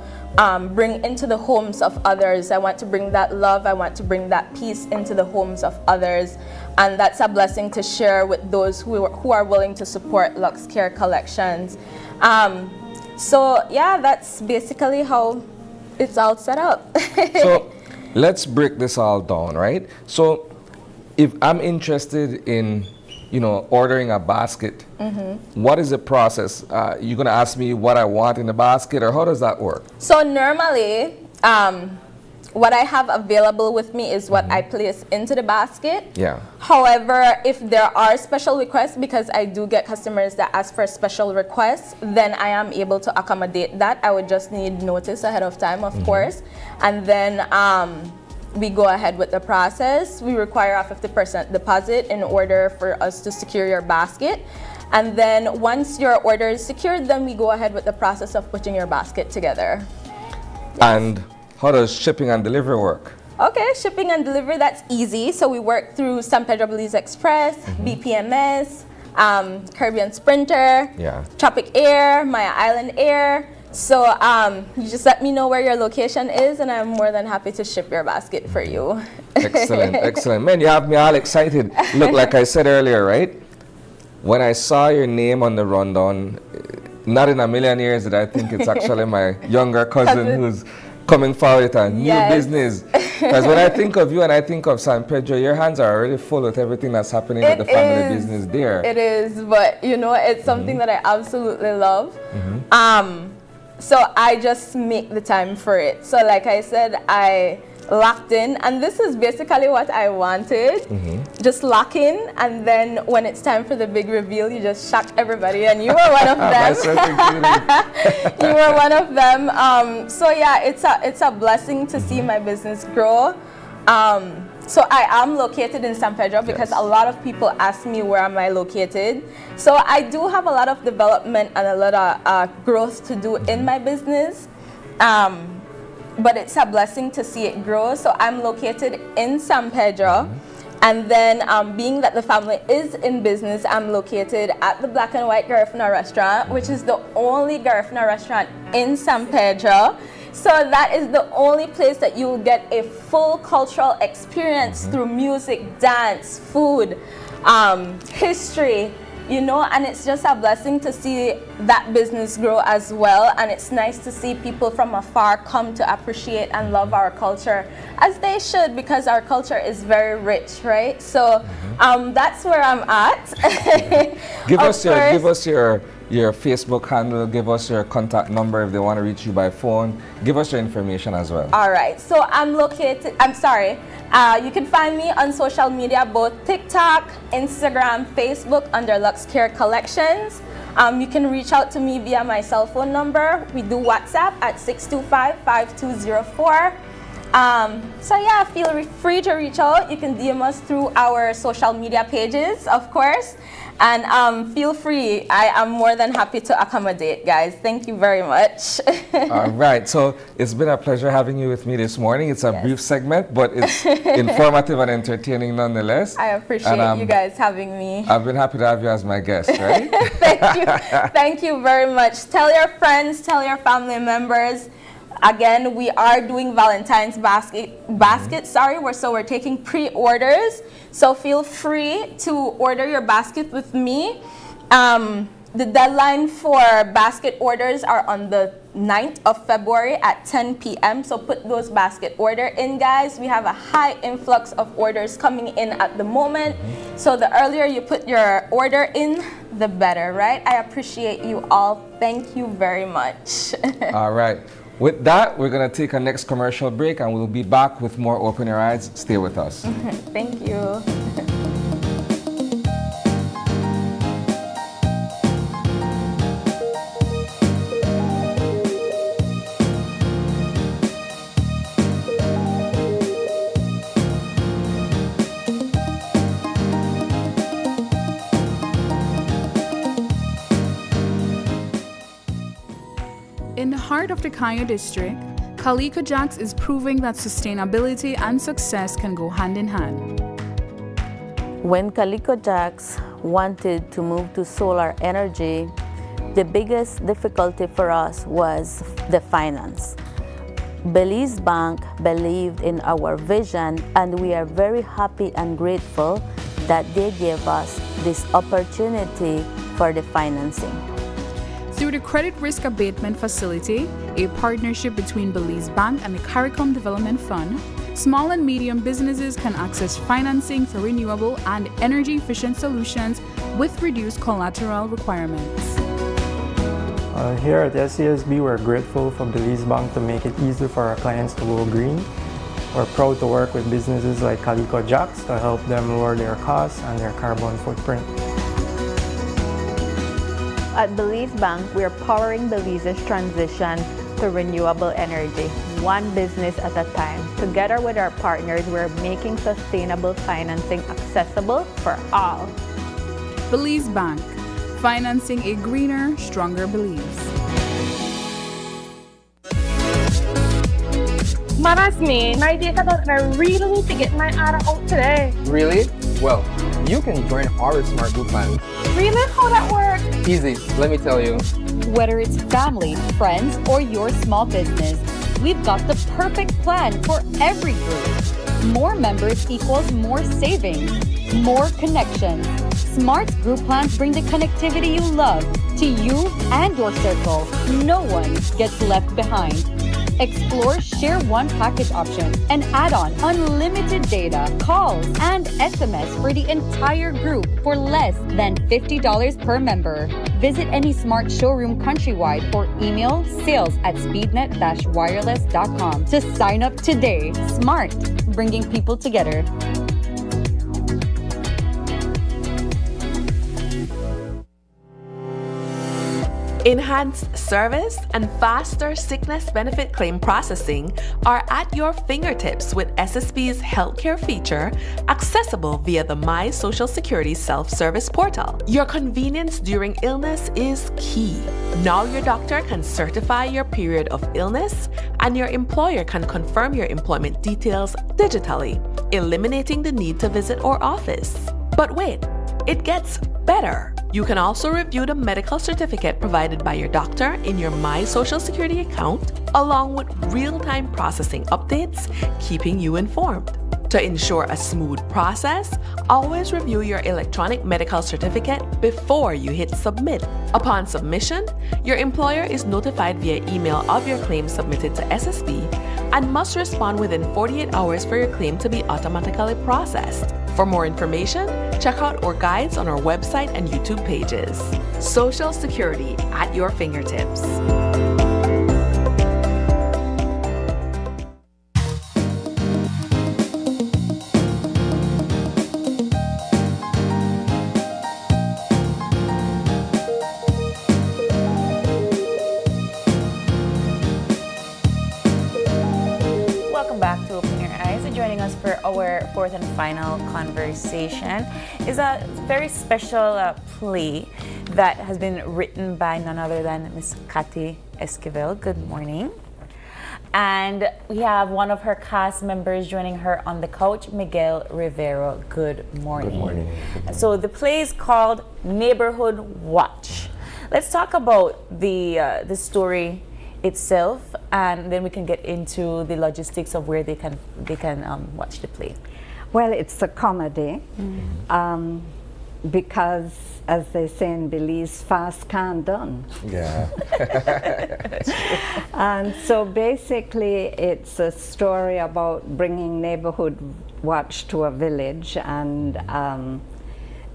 bring into the homes of others. I want to bring that love, I want to bring that peace into the homes of others. And that's a blessing to share with those who are willing to support LuxeCare collections. So yeah, that's basically how it's all set up. So let's break this all down, right? So if I'm interested in, ordering a basket, what is the process? You're gonna ask me what I want in the basket, or how does that work? So normally, what I have available with me is what I place into the basket. Yeah. However, if there are special requests, because I do get customers that ask for special requests, then I am able to accommodate that. I would just need notice ahead of time, of course. And then we go ahead with the process. We require a 50% deposit in order for us to secure your basket. And then once your order is secured, then we go ahead with the process of putting your basket together. Yes. And how does shipping and delivery work? Okay, shipping and delivery, that's easy. So we work through San Pedro Belize Express, BPMS, Caribbean Sprinter, Tropic Air, Maya Island Air. So you just let me know where your location is, and I'm more than happy to ship your basket for you. Excellent, excellent. Man, you have me all excited. Look, like I said earlier, right? When I saw your name on the rundown, not in a million years did I think it's actually my younger cousin who's coming forward with a new business. Because when I think of you and I think of San Pedro, your hands are already full with everything that's happening with the family business there. It is, but it's something that I absolutely love. So I just make the time for it. So like I said, I locked in, and this is basically what I wanted. Just lock in, and then when it's time for the big reveal, you just shock everybody, and you were one of them. You were one of them. So yeah, it's a blessing to see my business grow. So I am located in San Pedro because a lot of people ask me where am I located. So I do have a lot of development and a lot of growth to do in my business. But it's a blessing to see it grow. So I'm located in San Pedro. And then being that the family is in business, I'm located at the Black and White Garifuna restaurant, which is the only Garifuna restaurant in San Pedro. So that is the only place that you will get a full cultural experience through music, dance, food, history, and it's just a blessing to see that business grow as well. And it's nice to see people from afar come to appreciate and love our culture, as they should, because our culture is very rich, right? So that's where I'm at. Give us your Facebook handle, give us your contact number if they want to reach you by phone. Give us your information as well. All right, so you can find me on social media, both TikTok, Instagram, Facebook, under LuxeCare Collections. You can reach out to me via my cell phone number. We do WhatsApp at 625-5204. So yeah, feel free to reach out. You can DM us through our social media pages, of course. And feel free. I am more than happy to accommodate, guys. Thank you very much. All right. So it's been a pleasure having you with me this morning. It's a brief segment, but it's informative and entertaining nonetheless. I appreciate you guys having me. I've been happy to have you as my guest, right? Thank you. Thank you very much. Tell your friends, tell your family members. Again, we are doing Valentine's baskets. So we're taking pre-orders. So feel free to order your basket with me. The deadline for basket orders are on the 9th of February at 10 p.m. So put those basket order in, guys. We have a high influx of orders coming in at the moment. So the earlier you put your order in, the better, right? I appreciate you all. Thank you very much. All right. With that, we're going to take our next commercial break and we'll be back with more Open Your Eyes. Stay with us. Thank you. In the heart of the Kaya district, Calico Jacks is proving that sustainability and success can go hand in hand. When Calico Jacks wanted to move to solar energy, the biggest difficulty for us was the finance. Belize Bank believed in our vision, and we are very happy and grateful that they gave us this opportunity for the financing. Through the Credit Risk Abatement Facility, a partnership between Belize Bank and the CARICOM Development Fund, small and medium businesses can access financing for renewable and energy-efficient solutions with reduced collateral requirements. Here at SCSB, we're grateful for Belize Bank to make it easier for our clients to go green. We're proud to work with businesses like Calico Jacks to help them lower their costs and their carbon footprint. At Belize Bank, we are powering Belize's transition to renewable energy, one business at a time. Together with our partners, we're making sustainable financing accessible for all. Belize Bank, financing a greener, stronger Belize. Maras me, my data and I really need to get my ARA out today. Really? Well, you can join our Smart Group plan. Really? How that work? Easy, let me tell you. Whether it's family, friends, or your small business, we've got the perfect plan for every group. More members equals more savings, more connections. Smart Group plans bring the connectivity you love to you and your circle. No one gets left behind. Explore Share One package option and add on unlimited data, calls, and SMS for the entire group for less than $50 per member. Visit any Smart showroom countrywide or email sales@speednet-wireless.com to sign up today. Smart, bringing people together. Enhanced service and faster sickness benefit claim processing are at your fingertips with SSB's healthcare feature, accessible via the My Social Security self-service portal. Your convenience during illness is key. Now your doctor can certify your period of illness, and your employer can confirm your employment details digitally, eliminating the need to visit our office. But wait, it gets better. You can also review the medical certificate provided by your doctor in your My Social Security account, along with real-time processing updates, keeping you informed. To ensure a smooth process, always review your electronic medical certificate before you hit submit. Upon submission, your employer is notified via email of your claim submitted to SSB and must respond within 48 hours for your claim to be automatically processed. For more information, check out our guides on our website and YouTube pages. Social Security at your fingertips. For our fourth and final conversation is a very special play that has been written by none other than Miss Cathy Esquivel. Good morning. And we have one of her cast members joining her on the couch, Miguel Rivero. Good morning. Good morning. So the play is called Neighborhood Watch. Let's talk about the story itself, and then we can get into the logistics of where they can watch the play. Well, it's a comedy. because, as they say in Belize, fast can't done. Yeah. And so basically it's a story about bringing neighborhood watch to a village, and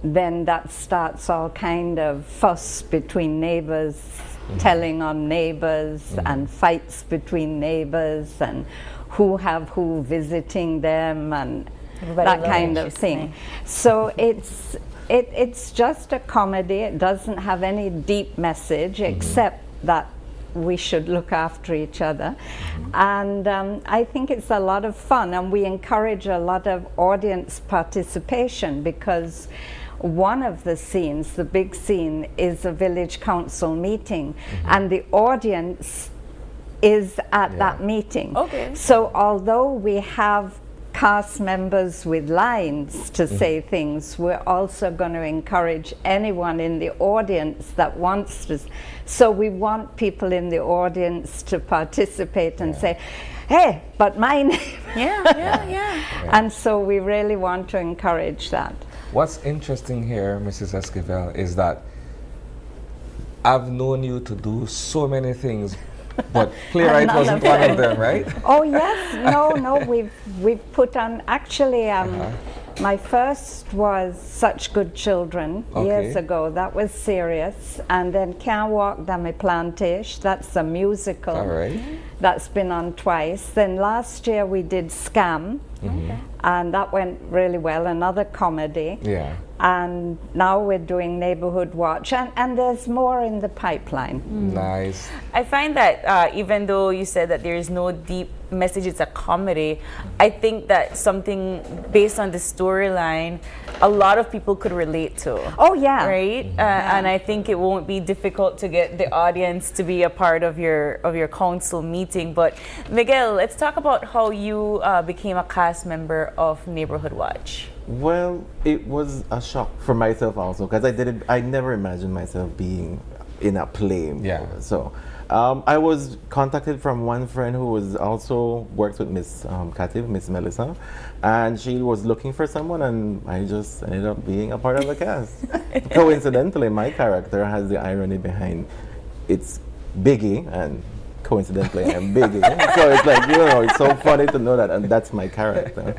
then that starts all kind of fuss between neighbors, telling on neighbors, and fights between neighbors, and who have who visiting them, and that kind of thing. So it's just a comedy. It doesn't have any deep message except that we should look after each other. And I think it's a lot of fun, and we encourage a lot of audience participation, because one of the scenes, the big scene, is a village council meeting, and the audience is at that meeting. So although we have cast members with lines to say things, we're also going to encourage anyone in the audience that wants to. So we want people in the audience to participate and say, hey, but my name. And so we really want to encourage that. What's interesting here, Mrs. Esquivel, is that I've known you to do so many things, but playwright wasn't one of them, right? Oh yes, no, we've put on, actually my first was Such Good Children years ago. That was serious. And then Can't Walk Down My Plantation, that's a musical. All right. That's been on twice. Then last year we did Scam, and that went really well, another comedy. Yeah. And now we're doing Neighborhood Watch, and there's more in the pipeline. Nice. I find that even though you said that there is no deep message, it's a comedy, I think that something based on the storyline, a lot of people could relate to. Oh yeah. Right? And I think it won't be difficult to get the audience to be a part of your council meeting. But Miguel, let's talk about how you became a cast member of Neighborhood Watch. Well, it was a shock for myself also, because I never imagined myself being in a play. Yeah. So I was contacted from one friend who was also works with Miss Kativ, Miss Melissa, and she was looking for someone, and I just ended up being a part of the cast. Coincidentally, my character has the irony behind it's Biggie, and coincidentally I'm Biggie. So it's like, it's so funny to know that, and that's my character.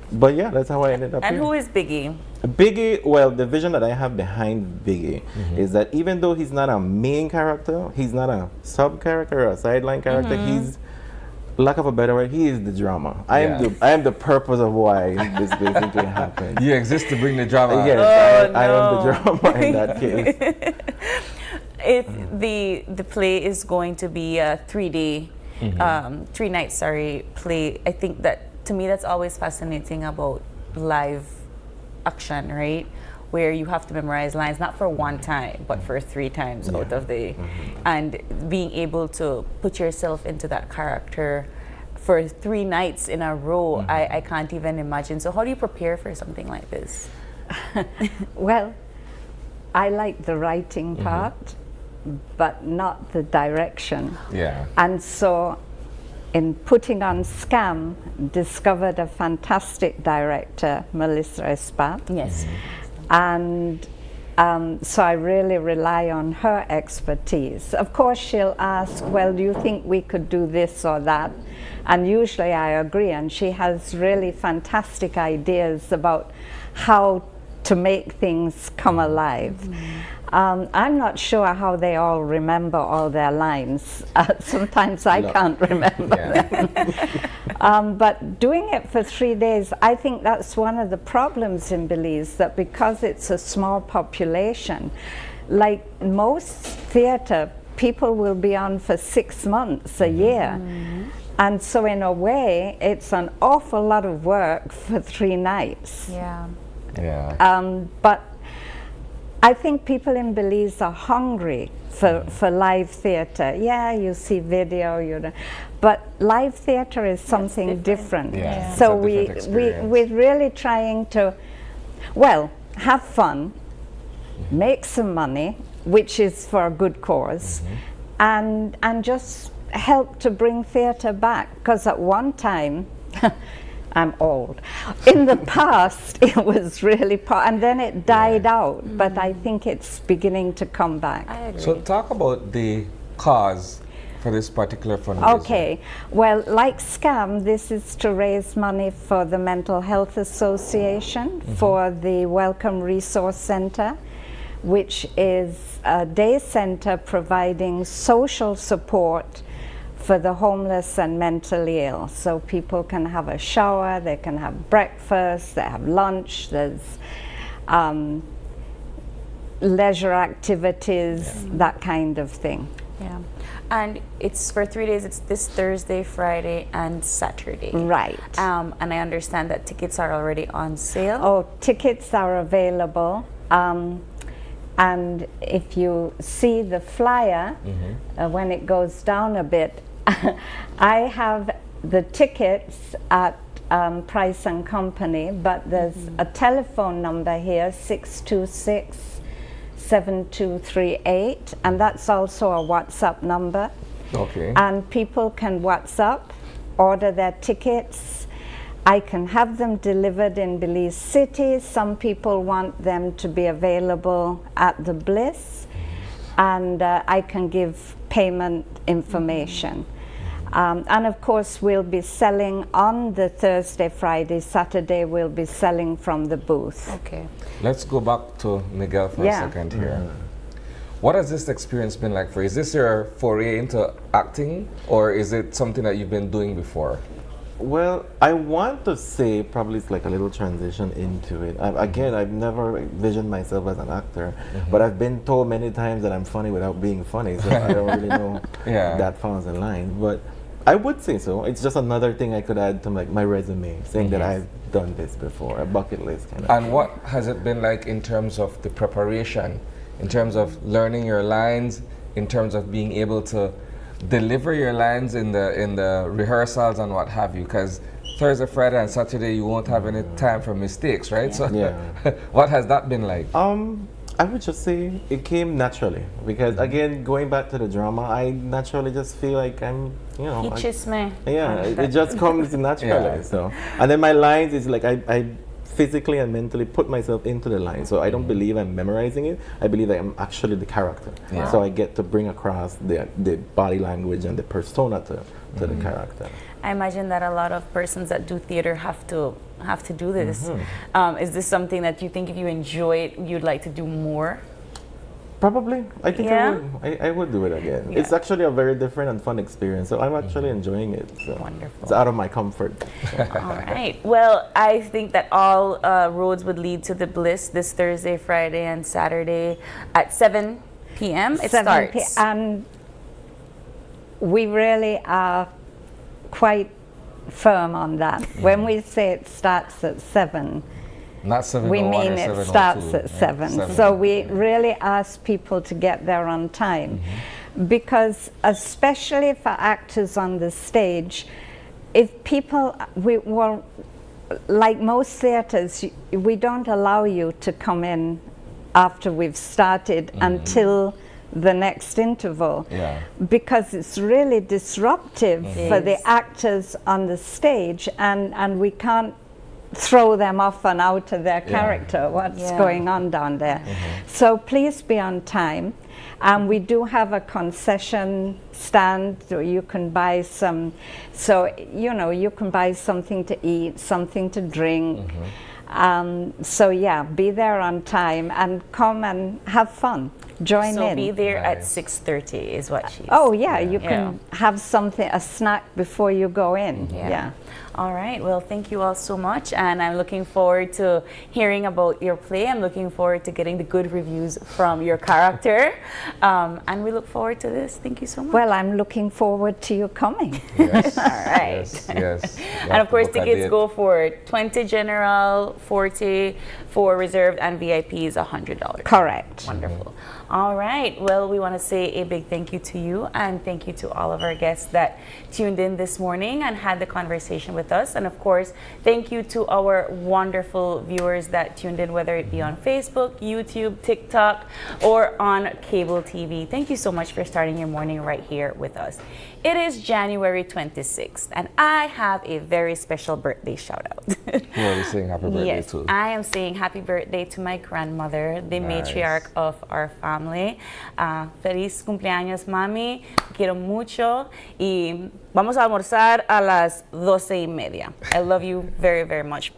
But yeah, that's how I ended up And here. who is Biggie? Biggie, well, the vision that I have behind Biggie is that even though he's not a main character, he's not a sub character or a sideline character, he's, lack of a better word, he is the drama. I am the purpose of why this basically happened. You exist to bring the drama. Yes, I am the drama in that case. The play is going to be a 3-day, 3 nights, play. I think that, to me, that's always fascinating about live action, right? Where you have to memorize lines, not for one time, but for 3 times out of the, and being able to put yourself into that character for 3 nights in a row, I can't even imagine. So how do you prepare for something like this? Well, I like the writing part, but not the direction. Yeah. And so in putting on Scam, discovered a fantastic director, Melissa Espat. Yes. And so I really rely on her expertise. Of course, she'll ask, well, do you think we could do this or that? And usually I agree, and she has really fantastic ideas about how to make things come alive. I'm not sure how they all remember all their lines. Sometimes I can't remember them. But doing it for 3 days, I think that's one of the problems in Belize, that because it's a small population, like most theater, people will be on for 6 months, a year. And so in a way, it's an awful lot of work for 3 nights. But I think people in Belize are hungry for live theater. Yeah, you see video, but live theater is something different. So we're really trying to, well, have fun, make some money, which is for a good cause, and just help to bring theater back. Because at one time, I'm old. In the past, it was really, and then it died out, but I think it's beginning to come back. I agree. So talk about the cause for this particular fundraiser. Okay, well, like SCAM, this is to raise money for the Mental Health Association for the Welcome Resource Center, which is a day center providing social support for the homeless and mentally ill. So people can have a shower, they can have breakfast, they have lunch, there's leisure activities, that kind of thing. Yeah. And it's for 3 days. It's this Thursday, Friday, and Saturday. Right. And I understand that tickets are already on sale. Oh, tickets are available. And if you see the flyer, when it goes down a bit, I have the tickets at Price and Company, but there's a telephone number here, 626-7238, and that's also a WhatsApp number. Okay. And people can WhatsApp, order their tickets. I can have them delivered in Belize City. Some people want them to be available at the Bliss, and I can give payment information. And of course, we'll be selling on the Thursday, Friday, Saturday, we'll be selling from the booth. Okay. Let's go back to Miguel for a second here. What has this experience been like for you? Is this your foray into acting, or is it something that you've been doing before? Well, I want to say probably it's like a little transition into it. Again, I've never envisioned myself as an actor, but I've been told many times that I'm funny without being funny, so I don't really know if that falls in line. But I would say so. It's just another thing I could add to my resume, saying that I've done this before, a bucket list kind of And thing. what has it been like in terms of the preparation, in terms of learning your lines, in terms of being able to deliver your lines in the rehearsals and what have you? Because Thursday, Friday, and Saturday you won't have any time for mistakes, right? So, what has that been like? I would just say it came naturally because again, going back to the drama, I naturally just feel like I'm, it just comes naturally. So, and then my lines is like I physically and mentally put myself into the line. So I don't believe I'm memorizing it. I believe I am actually the character. So I get to bring across the body language and the persona to the character. I imagine that a lot of persons that do theater have to do this. Is this something that you think if you enjoy it, you'd like to do more? Probably. I think I would do it again. It's actually a very different and fun experience. So I'm actually enjoying it. So wonderful. It's out of my comfort. All right. Well, I think that all roads would lead to the Bliss this Thursday, Friday, and Saturday at 7 p.m. It starts. And we really are quite firm on that. When we say it starts at 7, not 7, we mean it starts at 7. So we really ask people to get there on time, because especially for actors on the stage, if people, like most theaters, we don't allow you to come in after we've started until the next interval, because it's really disruptive for the actors on the stage, and we can't throw them off and out of their character, what's going on down there. So please be on time. And we do have a concession stand, so you can buy some, you can buy something to eat, something to drink. So yeah, be there on time and come and have fun. Join in. So be there at 6:30 is what she's. Oh yeah, you can have something, a snack before you go in. All right. Well, thank you all so much, and I'm looking forward to hearing about your play. I'm looking forward to getting the good reviews from your character, and we look forward to this. Thank you so much. Well, I'm looking forward to you coming. Yes. All right. Yes. And of course, tickets go for 20 general, 40 for reserved, and VIP is $100. Correct. Wonderful. All right. Well, we want to say a big thank you to you, and thank you to all of our guests that tuned in this morning and had the conversation with us. And of course, thank you to our wonderful viewers that tuned in, whether it be on Facebook, YouTube, TikTok, or on cable TV. Thank you so much for starting your morning right here with us. It is January 26th, and I have a very special birthday shout out. Who are we saying happy birthday Yes, to? I am saying happy birthday to my grandmother, the matriarch of our family. Feliz cumpleaños, mami. Quiero mucho. Y vamos a almorzar a las 12:30. I love you very, very much.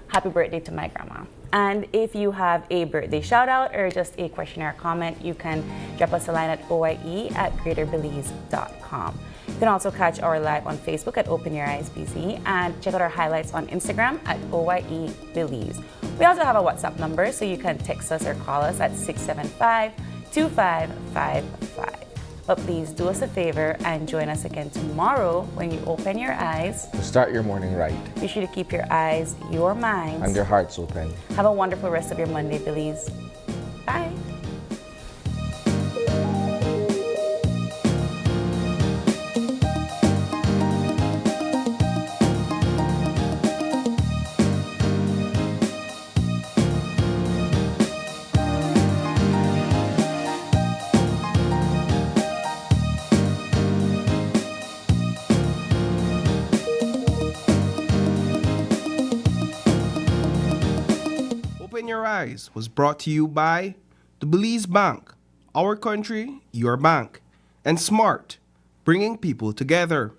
Happy birthday to my grandma. And if you have a birthday shout out or just a question or comment, you can drop us a line at oye@greaterbelize.com. You can also catch our live on Facebook at Open Your Eyes BC and check out our highlights on Instagram at OYE Belize. We also have a WhatsApp number, so you can text us or call us at 675-2555. But please do us a favor and join us again tomorrow when you open your eyes. To start your morning right. Be sure to keep your eyes, your minds, And your hearts open. Have a wonderful rest of your Monday, Belize. Bye. Open Your Eyes was brought to you by the Belize Bank, our country, your bank, and Smart, bringing people together.